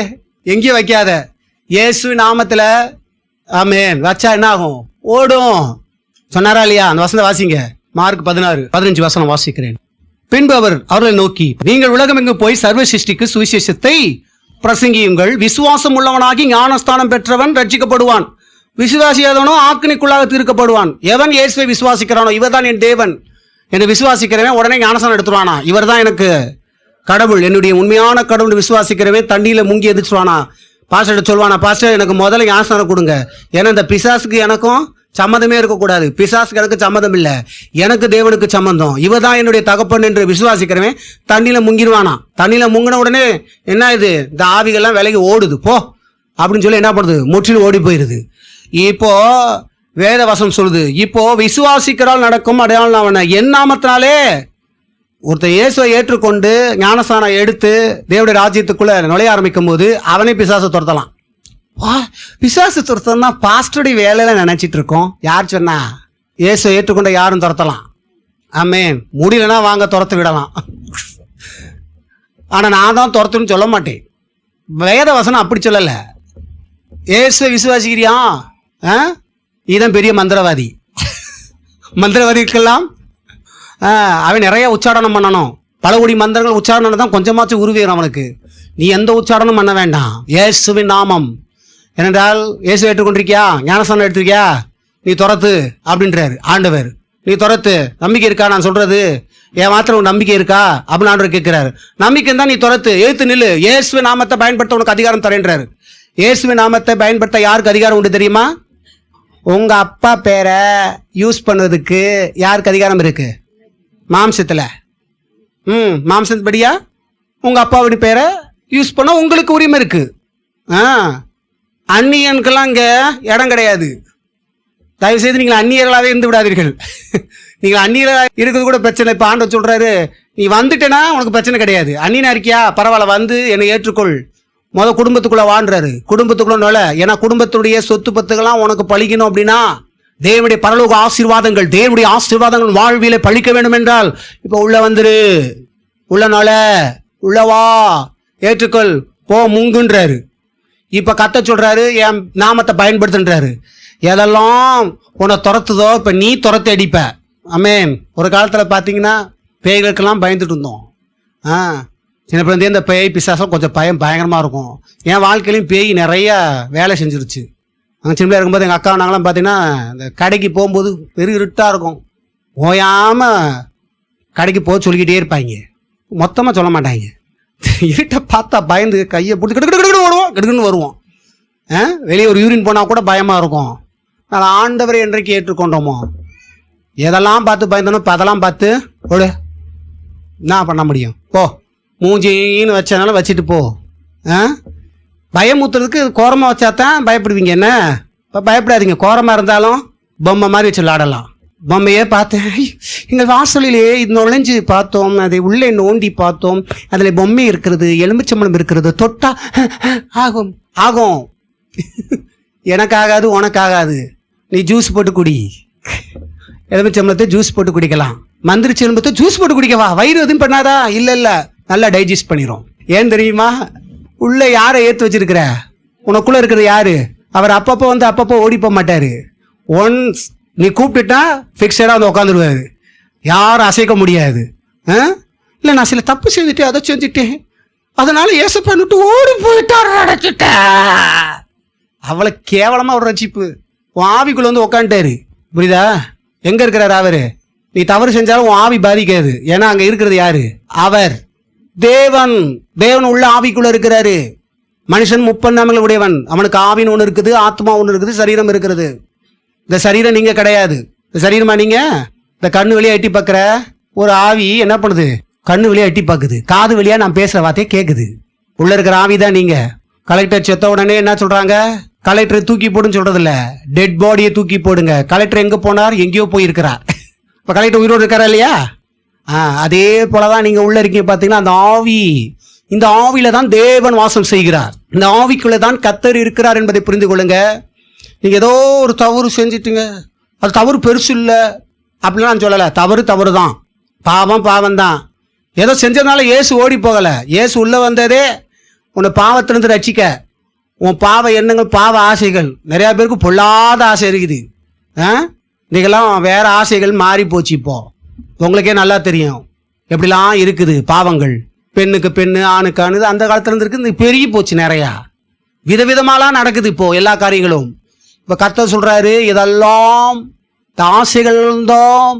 எங்கேயும் வைக்காத. இயேசு நாமத்தில் ஆமென். வச்சா என்ன ஆகும்? ஓடும். சொன்னாரா இல்லையா? அந்த வசனத்தை வாசிங்க. மார்க் 16:15 வசனம் வாசிக்கிறேன். பின்பு அவர் அவர்களை நோக்கி, நீங்கள் உலகம் எங்கு போய் சர்வ சிருஷ்டிக்கு சுவிசேஷத்தை பிரசங்கியுங்கள். விசுவாசம் உள்ளவனாகி ஞானஸ்தானம் பெற்றவன் ரட்சிக்கப்படுவான், விசுவாசியாதவனோ ஆக்கினைக்குள்ளாக தீர்க்கப்படுவான். எவன் இயேசுவை விசுவாசிக்கிறானோ இவர் தான் என் தேவன் என்று விசுவாசிக்கிறவன் உடனே ஞானஸ்தானம் எடுத்துருவானா. இவர் தான் எனக்கு கடவுள், என்னுடைய உண்மையான கடவுள் விசுவாசிக்கிறவன் தண்ணியில முங்கி எதிர்ச்சுவானா. பாஸ்டர் சொல்வானா, பாஸ்டர் எனக்கு முதல்ல ஞானஸ்தானம் கொடுங்க, ஏன்னா இந்த பிசாசுக்கு எனக்கும் சம்மந்தமே இருக்கக்கூடாது. பிசாசுக்கு எனக்கு சம்மந்தம் இல்லை, எனக்கு தேவனுக்கு சம்மந்தம். இவர் தான் என்னுடைய தகப்பன் என்று விசுவாசிக்கிறவன் தண்ணியில முங்கிடுவானா. தண்ணியில முங்கின உடனே என்ன இது, இந்த ஆவிகள்லாம் விலகி ஓடுது போ அப்படின்னு சொல்லி என்ன பண்ணுது, முற்றிலும் ஓடி போயிடுது. இப்போ வேத வசனம் சொல்லுது, இப்போ விசுவாசிக்கிறால் நடக்கும் அடையாளம் என் நாமத்தினாலே. ஒருத்தர் இயேசுவை ஏற்றுக்கொண்டு ஞானஸ்தானம் எடுத்து தேவனுடைய ராஜ்யத்துக்குள்ள நுழைய ஆரம்பிக்கும் போது அவனே பிசாசை துரத்தலாம். பிசாசு துரத்தம்னா பாஸ்டருடைய வேலையில நினைச்சிட்டு இருக்கோம். யார் சொன்னா? இயேசுவை ஏற்றுக்கொண்ட யாரும் துரத்தலாம். ஆமென். முடியலன்னா வாங்க துரத்து விடலாம். ஆனா நான் தான் துரத்துன்னு சொல்ல மாட்டேன். வேத வசனம் அப்படி சொல்லல. இயேசுவை விசுவாசிக்கிறியா? இதுதான் பெரிய மந்திரவாதி. மந்திரவாதிக்கெல்லாம் அவன் நிறைய உச்சாடனம் பண்ணணும். பல கோடி மந்திரங்கள் உச்சாரணம் தான் கொஞ்சமாச்சும் உருவேறும் அவனுக்கு. நீ எந்த உச்சாரணம் பண்ண வேண்டாம். இயேசுவின் நாமம். ஏனென்றால் இயேசு ஏற்றுக்கொண்டிருக்கியா? ஞானஸ்தானம் எடுத்திருக்கியா? நீ துரத்து அப்படின்றாரு ஆண்டவர். நீ துரத்து. நம்பிக்கை இருக்கா நான் சொல்றது? என் மாத்திரம் உன் நம்பிக்கை இருக்கா அப்படின்னு ஆண்டவர் கேட்கிறாரு. நம்பிக்கை தான் நீ துரத்து, எழுத்து நில்லு. இயேசுவின் நாமத்தை பயன்படுத்த உனக்கு அதிகாரம் தரேன்றாரு. இயேசுவின் நாமத்தை பயன்படுத்த யாருக்கு அதிகாரம் உண்டு தெரியுமா? உங்க அப்பா பேரை யூஸ் பண்ணுவதுக்கு யாருக்கு அதிகாரம் இருக்கு? மாம்சத்துல. மாம்சப்படியா உங்க அப்பாவுடைய பேரை யூஸ் பண்ண உங்களுக்கு உரிமை இருக்கு. அந்நியனுக்கெல்லாம் இங்க இடம் கிடையாது. தயவு செய்து நீங்கள் அந்நியர்களாகவே இருந்து விடாதீர்கள். நீங்கள் அந்நியர்களாக இருக்கிறது கூட பிரச்சனை. இப்போ ஆண்டவர் சொல்றாரு, நீ வந்துட்டேன்னா உனக்கு பிரச்சனை கிடையாது. அந்நியனா இருக்கியா? பரவாயில்ல, வந்து என்னை ஏற்றுக்கொள். குடும்பத்துக்குள்ள வாழ்றாரு. குடும்பத்துக்குள்ள நுழ. ஏன்னா குடும்பத்துடைய சொத்து பத்துக்கெல்லாம் உனக்கு பழிக்கணும் அப்படின்னா தேவனுடைய பரலோக ஆசீர்வாதங்கள், தேவனுடைய ஆசீர்வாதங்கள் வாழ்விலே பழிக்க வேண்டும் என்றால் இப்போ உள்ள வந்துரு, உள்ள நுழ, உள்ளவா, ஏற்றுக்கொள், போ, முங்குன்றாரு. இப்ப கத்த சொல்றாரு, என் நாமத்தை பயன்படுத்துன்றாரு. எதெல்லாம் உன்னை துரத்துதோ இப்ப நீ துரத்தி அடிப்ப. ஆமென். ஒரு காலத்துல பாத்தீங்கன்னா பேய்களுக்கெல்லாம் பயந்துட்டு இருந்தோம். சின்ன பிள்ளைந்தே இந்த பேய் பிசாசம் கொஞ்சம் பயங்கரமா இருக்கும். என் வாழ்க்கையிலையும் பேய் நிறைய வேலை செஞ்சிருச்சு. அங்கே சின்ன பிள்ளை இருக்கும்போது எங்கள் அக்கா நாங்களாம் பார்த்தீங்கன்னா இந்த கடைக்கு போகும்போது பெரிய இருட்டாக இருக்கும். ஓயாமல் கடைக்கு போக சொல்லிக்கிட்டே இருப்பாங்க. மொத்தமாக சொல்ல மாட்டாங்க. இருட்டை பார்த்தா பயந்து கையை பிடிச்சி கிடுக்கிட்டு ஓடுவோம், கிடுக்குன்னு வருவோம். வெளியே ஒரு யூரின் போனால் கூட பயமாக இருக்கும். அதனால் ஆண்டவரை என்றைக்கு ஏற்றுக்கொண்டோமோ எதெல்லாம் பார்த்து பயந்தோம் இப்போ அதெல்லாம் பார்த்து ஓடு, என்ன பண்ண முடியும்? போ, மூஞ்சின்னு வச்சனால வச்சுட்டு போ. பயமுத்துறதுக்கு கோரமாக வச்சா தான் பயப்படுவீங்க. என்ன இப்போ பயப்படாதீங்க. கோரமாக இருந்தாலும் பொம்மை மாதிரி வச்சு விளாடலாம். பொம்மையே பார்த்தேன், எங்கள் வாசலிலே நுழைஞ்சு பார்த்தோம், அதை உள்ளே நோண்டி பார்த்தோம், அதில் பொம்மை இருக்கிறது, எலுமிச்சம்பழம் இருக்கிறது, தொட்டா ஆகும் ஆகும். எனக்காகாது, உனக்காகாது. நீ ஜூஸ் போட்டு குடி. எலுமிச்சம்பழத்தை ஜூஸ் போட்டு குடிக்கலாம். மந்திரிச்சு எலும்பத்தை ஜூஸ் போட்டு குடிக்கவா? வயிறு எதுவும் பண்ணாதா? இல்லை, நல்லா டைஜஸ்ட் பண்ணிடும். ஏன் தெரியுமா? உள்ள யாரை ஏற்று வச்சிருக்கிற? உனக்குள்ள இருக்கிறது யாரு? அவர் அப்பப்போ வந்து அப்பப்போ ஓடி போக மாட்டாரு. ஒன்ஸ் நீ கூப்பிட்டுட்டா ஃபிக்ஸடாக வந்து உட்காந்துருவாரு. யாரும் அசைக்க முடியாது. இல்லை, நான் சில தப்பு செஞ்சுட்டேன், அதை செஞ்சுட்டேன், அதனால ஏசப்பா விட்டு ஓடி போயிட்டார், அடைச்சிட்ட. அவ்வளோ கேவலமாக ஒரு ரட்சிப்பு. உன் ஆவிக்குள்ள வந்து உட்காந்துட்டாரு. புரியுதா? எங்க இருக்கிறாரு அவரு? நீ தவறு செஞ்சாலும் உன் ஆவி பாதிக்காது. ஏன்னா அங்க இருக்கிறது யாரு? அவர் தேவன். தேவன் உள்ள ஆவிக்குள்ள இருக்கிறாரு. மனுஷன் முப்பன்னாமங்கள் உடையவன். அவனுக்கு ஆவின்னு ஒன்று இருக்குது, ஆத்மா ஒன்று இருக்குது, சரீரம் இருக்கிறது. இந்த சரீரம் நீங்க கிடையாது. இந்த சரீரமா நீங்க? இந்த கண்ணு வழியா எட்டி பார்க்குற ஒரு ஆவி என்ன பண்ணுது? கண்ணு வழியா எட்டி பார்க்குது, காது வழியா நான் பேசுற வார்த்தையை கேட்குது. உள்ள இருக்கிற ஆவி தான் நீங்க. கலெக்டர் செத்த உடனே என்ன சொல்றாங்க? கலெக்டரை தூக்கி போடுன்னு சொல்றது இல்ல, டெட் பாடியை தூக்கி போடுங்க. கலெக்டர் எங்க போனார்? எங்கேயோ போயிருக்கிறார். இப்ப கலெக்டர் உயிரோடு இருக்காரா இல்லையா? அதே போலதான் நீங்க உள்ள இருக்கீங்க. பாத்தீங்கன்னா அந்த ஆவி, இந்த ஆவியில தான் தேவன் வாசம் செய்கிறார். இந்த ஆவிக்குள்ள தான் கர்த்தர் இருக்கிறார் என்பதை புரிந்து கொள்ளுங்க. நீங்க ஏதோ ஒரு தவறு செஞ்சிட்டீங்க, அது தவறு பெருசு இல்லை அப்படிலாம் நான் சொல்லலை. தவறு தான், பாவம் தான். ஏதோ செஞ்சதுனால இயேசு ஓடி போகலை. இயேசு உள்ள வந்ததே உன்னை பாவத்திலிருந்து ரட்சிக்க, உன் பாவ எண்ணங்கள், பாவ ஆசைகள். நிறையா பேருக்கு பொல்லாத ஆசை இருக்குது. இன்றைக்கெல்லாம் வேற ஆசைகள் மாறி போச்சு. இப்போ உங்களுக்கே நல்லா தெரியும் எப்படிலாம் இருக்குது பாவங்கள். பெண்ணுக்கு பெண்ணு, ஆணுக்கு ஆணு, அந்த காலத்துல இருந்து இருக்குது. இந்த பெருகி போச்சு, நிறையா விதவிதமாலாம் நடக்குது இப்போ எல்லா காரியங்களும். இப்போ கர்த்தர் சொல்றாரு, இதெல்லாம் ஆசைகள் தான்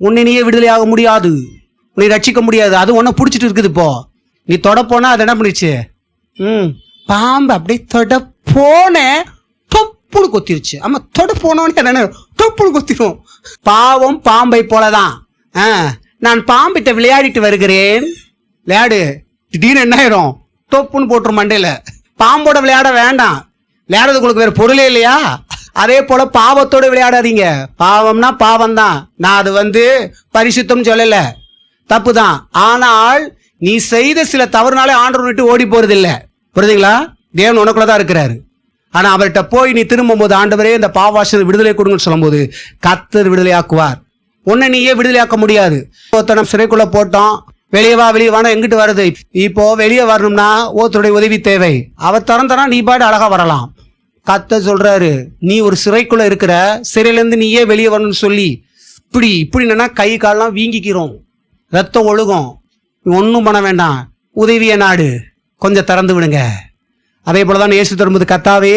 உன்னை நீயே விடுதலையாக முடியாது, உன்னை ரட்சிக்க முடியாது. அது ஒன்றை பிடிச்சிட்டு இருக்குது. இப்போ நீ தொட போனா அது என்ன பண்ணிச்சு? பாம்பு அப்படியே தொட போனேன், தொப்புன்னு கொத்திருச்சு. ஆமா, தொட போனோன்னு என்ன தொப்புன்னு கொத்திரும். பாவம் பாம்பை போலதான். நான் பாம்பிட்ட விளையாடிட்டு வருகிறேன். விளையாடு, திடீர்னு என்ன ஆயிரும்? தொப்புன்னு போட்டுரும் மண்டையில. பாம்போட விளையாட வேண்டாம், விளையாடுறதுக்கு உங்களுக்கு வேற பொருளே இல்லையா? அதே போல பாவத்தோட விளையாடாதீங்க. பாவம்னா பாவம் தான். நான் அது பரிசுத்தம் சொல்லல, தப்பு தான். ஆனால் நீ செய்த சில தவறுனாலே ஆண்டவர் விட்டு ஓடி போறது இல்லை. புரியுதுங்களா? தேவன் உனக்குள்ளதான் இருக்கிறாரு. ஆனா அவர்கிட்ட போய் நீ திரும்பும் போது, ஆண்டவரே இந்த பாவவாசனை விடுதலை கொடுங்கன்னு சொல்லும் போது கர்த்தர் விடுதலையாக்குவார். உன்னை நீயே விடுதலையாக்க முடியாது. ஒருத்தனம் சிறைக்குள்ள போட்டோம், வெளியே வானா எங்கிட்டு வருது? இப்போ வெளியே வரணும்னா ஒருத்தருடைய உதவி தேவை. அவர் திறந்தனா நீ பாடு அழகா வரலாம். கர்த்தர் சொல்றாரு, நீ ஒரு சிறைக்குள்ள இருக்கிற, சிறையிலேருந்து நீயே வெளியே வரணும்னு சொல்லி இப்படி என்னன்னா கை காலெல்லாம் வீங்கிக்கிறோம், ரத்தம் ஒழுகும். ஒன்றும் பண்ண வேண்டாம், உதவிய நாடு, கொஞ்சம் திறந்து விடுங்க. அதே போலதான் இயேசு தரும்போது, கர்த்தாவே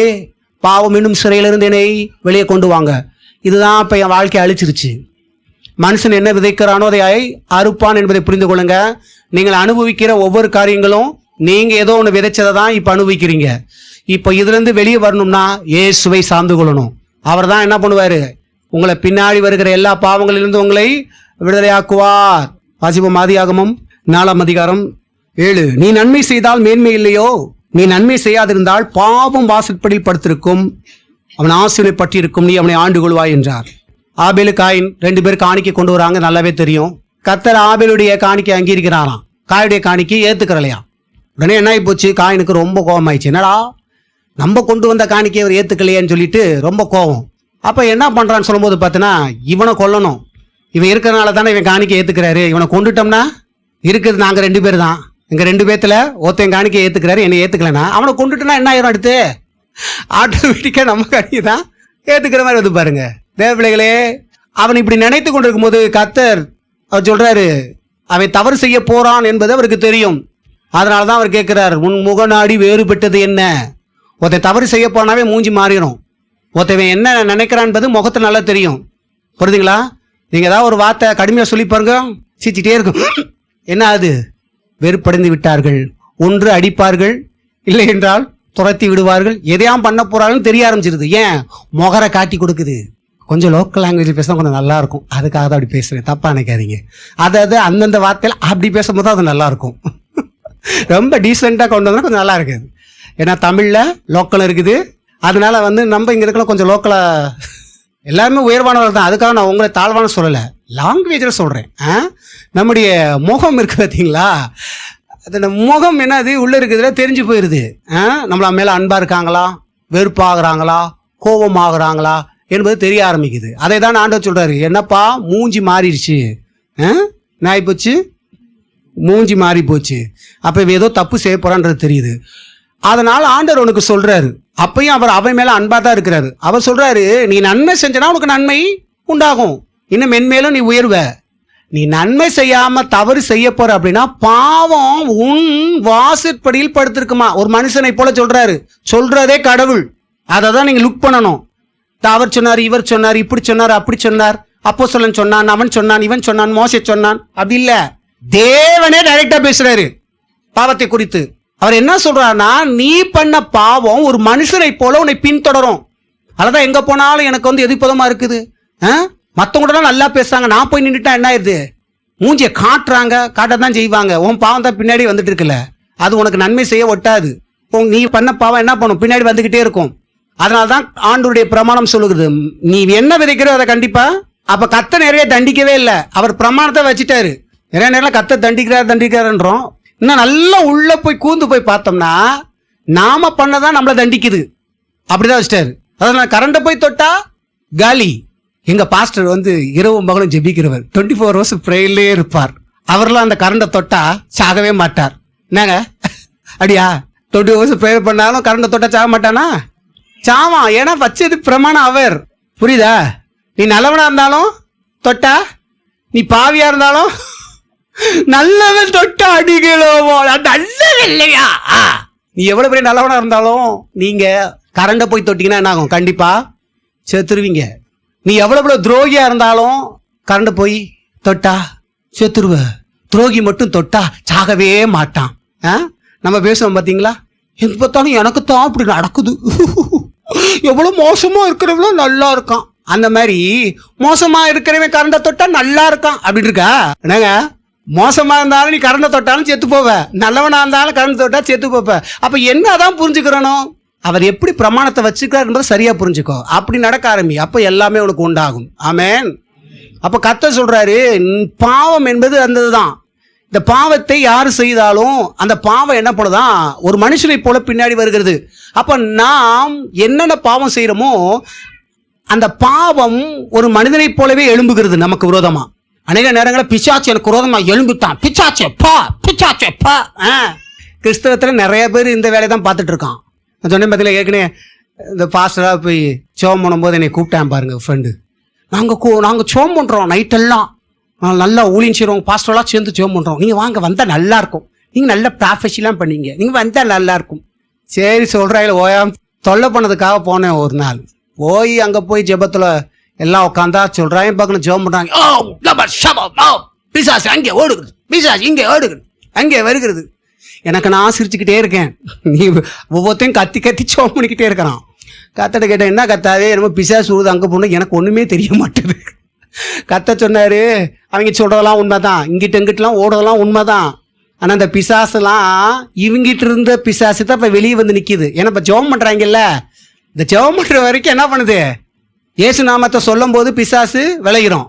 பாவம் இன்னும் சிறையிலிருந்து என்னை வெளியே கொண்டு வாங்க. இதுதான் இப்போ என் வாழ்க்கையை அழிச்சிருச்சு. மனுஷன் என்ன விதைக்கிறானோ அதை அறுப்பான் என்பதை புரிந்து கொள்ளுங்க. நீங்கள் அனுபவிக்கிற ஒவ்வொரு காரியங்களும் நீங்க ஏதோ ஒன்று விதைச்சதை தான் இப்போ அனுபவிக்கிறீங்க. இப்போ இதுலேருந்து வெளியே வரணும்னா இயேசுவை சார்ந்து கொள்ளணும். அவர் தான் என்ன பண்ணுவார்? உங்களை பின்னாடி வருகிற எல்லா பாவங்களிலிருந்து உங்களை விடுதலையாக்குவார். வாசிப்போம் ஆதியாகமம் 4:7. நீ நன்மை செய்தால் மேன்மை இல்லையோ? நீ நன்மை செய்யாதிருந்தால் பாவம் வாசற்படியில் படுத்திருக்கும், அவன் ஆசீர்வதிப்பை பற்றி இருக்கும், நீ அவனை ஆண்டு கொள்வாய் என்றார். ஆபேலு காயின் 2 பேர் காணிக்கை கொண்டு வராங்க, நல்லாவே தெரியும். கர்த்தர் ஆபேலுடைய காணிக்கை அங்கீகரிக்கிறாராம், காயுடைய காணிக்கை ஏத்துக்கலையாம். உடனே என்ன ஆகி போச்சு? காயினுக்கு ரொம்ப கோபம் ஆயிடுச்சு. என்னடா நம்ம கொண்டு வந்த காணிக்கை அவர் ஏத்துக்கலையேன்னு சொல்லிட்டு ரொம்ப கோபம். அப்ப என்ன பண்றான்னு சொல்லும் போது பார்த்தீங்கன்னா, இவனை கொல்லணும், இவன் இருக்கிறனால தானே இவன் காணிக்கை ஏத்துக்கிறாரு, இவனை கொண்டுட்டோம்னா இருக்குது நாங்க 2 பேர் தான், எங்க 2 பேத்துல ஒருத்தன் காணிக்கை ஏத்துக்கிறாரு, என்னை ஏத்துக்கலன்னா அவனை கொண்டுட்டுனா என்ன ஆயிரும்? அடுத்து ஆட்டோமேட்டிக்கா நம்ம காணிக்கை தான் ஏத்துக்கிற மாதிரி வந்து பாருங்க. தேவபிள்ளைகளே, அவன் இப்படி நினைத்து கொண்டிருக்கும் போது கர்த்தர் அவர் சொல்றாரு, அவன் தவறு செய்ய போறான் என்பது அவருக்கு தெரியும். அதனாலதான் அவர் கேட்கிறார், உன் முகநாடி வேறுபட்டது என்ன? ஒருத்தன் தவறு செய்ய போனாவே மூஞ்சி மாறிடும். ஒருத்தவன் என்ன நினைக்கிறான் என்பது முகத்துல நல்லா தெரியும். புரியுதுங்களா? நீங்க ஏதாவது ஒரு வார்த்தை கடுமையா சொல்லி பாருங்க, சிரிச்சிட்டே இருக்கும். என்ன அது? வெறுப்படைந்து விட்டார்கள். ஒன்று அடிப்பார்கள், இல்லை என்றால் துரத்தி விடுவார்கள். எதையாம் பண்ண போறாங்கன்னு தெரிய ஆரம்பிச்சிருது. ஏன்? முகரை காட்டி கொடுக்குது. கொஞ்சம் லோக்கல் லாங்குவேஜ் பேசினா கொஞ்சம் நல்லா இருக்கும், அதுக்காக தான் அப்படி பேசுறேன், தப்பா நினைக்காதீங்க. அதாவது அந்தந்த வார்த்தையில அப்படி பேசும்போது அது நல்லா இருக்கும். ரொம்ப டீசெண்டாக கொண்டு வந்தா கொஞ்சம் நல்லா இருக்குது. ஏன்னா தமிழ்ல லோக்கல் இருக்குது, அதனால நம்ம இங்க இருக்கலாம் கொஞ்சம் லோக்கலா. எல்லாருமே உயர்வானவர்கள் தான், அதுக்காக நான் உங்களை தாழ்வான சொல்லலை, லாங்குவேஜில் சொல்றேன். நம்முடைய முகம் இருக்கு பார்த்தீங்களா, அது முகம் என்னது உள்ள இருக்குதுல தெரிஞ்சு போயிருது. நம்மள மேல அன்பா இருக்காங்களா, வெறுப்பாகிறாங்களா, கோபமாகறாங்களா என்பது தெரிய ஆரம்பிக்குது. அதை தான் ஆண்டவர் சொல்றாரு, என்னப்பா மூஞ்சி மாறிடுச்சு, நாய் போச்சு, மூஞ்சி மாறி போச்சு, அப்ப ஏதோ தப்பு செய்ய போறான்றது தெரியுது. அதனால ஆண்டவர் உனக்கு சொல்றாரு, அப்பயும் அவர் அவன் மேல அன்பா தான் இருக்கிறாரு. அவர் சொல்றாரு, நீ நன்மை செஞ்சனா உனக்கு நன்மை உண்டாகும், இன்னும் மென்மேலும் நீ உயர்வ. நீ நன்மை செய்யாம தவறு செய்ய போற அப்படின்னா பாவம் உன் வாசற்படியில் படுத்திருக்குமா. ஒரு மனுஷனை போல சொல்றதே கடவுள். அதை தான் நீங்க லுக் பண்ணணும். அவர் சொன்னார், இவர் சொன்னார், இப்படி சொன்னார், அப்படி சொன்னார், அப்போஸ்தலன் சொன்னான், அவன் சொன்னான், இவன் சொன்னான், மோசே சொன்னான், அப்படி இல்ல. தேவனே டைரக்டா பேசுறாரு பாவத்தை குறித்து. அவர் என்ன சொல்றாருன்னா, நீ பண்ண பாவம் ஒரு மனுஷனை போல உன்னை பின்தொடரும். அதான் எங்க போனாலும் எனக்கு எதிர்ப்பதமா இருக்குது. மற்றவங்க நல்லா பேசுறாங்க, நான் போய் நின்றுட்டா என்ன ஆயிடுது? மூஞ்சியை காட்டதான் செய்வாங்க. உன் பாவம் தான் பின்னாடி வந்துட்டு இருக்குல்ல, அது உனக்கு நன்மை செய்ய ஒட்டாது. நீ பண்ண பாவம் என்ன பண்ணும்? பின்னாடி வந்துகிட்டே இருக்கும். அதனால்தான் ஆண்டவருடைய பிரமாணம் சொல்லுகிறது, நீ என்ன விதைக்கிறோ அதை கண்டிப்பா. அப்ப கர்த்தர் நிறைய தண்டிக்கவே இல்லை, அவர் பிரமாணத்தை வச்சுட்டாரு. நிறைய நேரம் கர்த்தர் தண்டிக்கிறாருன்றோம். இன்னும் நல்லா உள்ள போய் கூந்து போய் பார்த்தோம்னா நாம பண்ணதான் நம்மளை தண்டிக்குது, அப்படிதான் வச்சுட்டாரு. அதனால கரண்ட போய் தொட்டா காலி. எங்க பாஸ்டர் இரவும் பகலும் ஜெபிக்கிறவர், 24 hours பிரேயர்லயே இருப்பார். அவரெல்லாம் அந்த கரண்ட தொட்டா சாகவே மாட்டார். என்னங்க அப்படியா? 20 வருஷம் ப்ரேயர் பண்ணாலும் கரண்ட்டை தொட்டா சாக மாட்டானா? சாவான். ஏன்னா வச்சது பிரமாணம் அவர். புரியுதா? நீ நல்லவனா இருந்தாலும் தொட்டா, நீ பாவியா இருந்தாலும் நல்லவன் தொட்டா அடிகளோவோ. நல்லவன் இல்லையா? நீ எவ்வளவு பெரிய நல்லவனா இருந்தாலும் நீங்க கரண்ட போய் தொட்டீங்கன்னா என்ன ஆகும்? கண்டிப்பா செத்துருவீங்க. நீ எவ்வளவு துரோகியா இருந்தாலும் கரண்ட போய் தொட்டா செத்துருவ. துரோகி மட்டும் தொட்டா சாகவே மாட்டான். நம்ம பேசுவோம் பாத்தீங்களா, எங்க பார்த்தாலும் எனக்கு தான் அப்படி நடக்குது, எவ்வளவு மோசமா இருக்கிறவங்களோ நல்லா இருக்கான். அந்த மாதிரி மோசமா இருக்கிறவன் கரண்ட தொட்டா நல்லா இருக்கான் அப்படின்னு இருக்கா? என்னங்க, மோசமா இருந்தாலும் நீ கரண்ட தொட்டாலும் செத்து போவ, நல்லவனா இருந்தாலும் கரண்ட் தொட்டா செத்து போவ. அப்ப என்னதான் புரிஞ்சுக்கிறணும்? அவர் எப்படி பிரமாணத்தை வச்சுக்கிறார் என்பதை சரியா புரிஞ்சுக்கோ. அப்படி நடக்க ஆரம்பி, அப்ப எல்லாமே உனக்கு உண்டாகும். ஆமென். அப்ப கர்த்தர் சொல்றாரு, பாவம் என்பது அந்ததுதான். இந்த பாவத்தை யாரு செய்தாலும் அந்த பாவம் என்ன பண்ணுதான், ஒரு மனுஷனை போல பின்னாடி வருகிறது. அப்ப நாம் என்னென்ன பாவம் செய்யறோமோ அந்த பாவம் ஒரு மனிதனை போலவே எழும்புகிறது நமக்கு விரோதமா. அநேக நேரங்களில் பிசாச்சு எனக்கு விரோதமா எழும்பிட்டான், பிசாச்சே பா, பிசாச்சே பா. கிறிஸ்தவத்துல நிறைய பேர் இந்த வேலையை தான் பார்த்துட்டு இருக்கான். நான் சொன்னேன் பார்த்தீங்களா, ஏற்கனவே இந்த பாஸ்டராக போய் சோம் பண்ணும்போது என்னை கூப்பிட்டேன் பாருங்க ஃப்ரெண்டு. நாங்கள் சோம் பண்ணுறோம் நைட்டெல்லாம், நல்லா ஊழியம் செய்கிறோம், பாஸ்டரெல்லாம் சேர்ந்து சோம் பண்ணுறோம். நீங்கள் வாங்க, வந்தால் நல்லா இருக்கும், நீங்கள் நல்ல ப்ராஃபஷனெலாம் பண்ணீங்க, நீங்கள் வந்தால் நல்லா இருக்கும். சரி சொல்கிறாங்களே, ஓயாம தொல்லை பண்ணதுக்காக போனேன். ஒரு நாள் போய் அங்கே போய் ஜெபத்தில் எல்லாம் உட்காந்தா சொல்கிறாங்க, பார்க்கணும் ஜெபம் பண்ணுறாங்க. பிசாசு அங்கே ஓடுகிறது, பிசாசு இங்கே ஓடுகிறது, அங்கே வருகிறது. எனக்கு நான் சிரிச்சுக்கிட்டே இருக்கேன். நீ ஒவ்வொருத்தையும் கத்தி கத்தி சோம் பண்ணிக்கிட்டே இருக்கிறான். கத்தட்ட கேட்டேன், என்ன கத்தாவே, என்னமோ பிசாசு ஊடுது அங்கே போகணும், எனக்கு ஒன்றுமே தெரிய மாட்டேது. கத்த சொன்னார், அவங்க சொல்கிறதெல்லாம் உண்மை தான், இங்கிட்ட இங்கிட்டலாம் ஓடுறதெல்லாம் உண்மை தான். ஆனால் அந்த பிசாசுலாம் இவங்கிட்ட இருந்த பிசாசு தான் இப்போ வெளியே வந்து நிற்கிது. ஏன்னா இப்போ ஜெபம் பண்ணுறாங்கல்ல, இந்த ஜெபம் பண்ணுற வரைக்கும் என்ன பண்ணுது, இயேசு நாமத்தை சொல்லும் போது பிசாசு விளையிறோம்,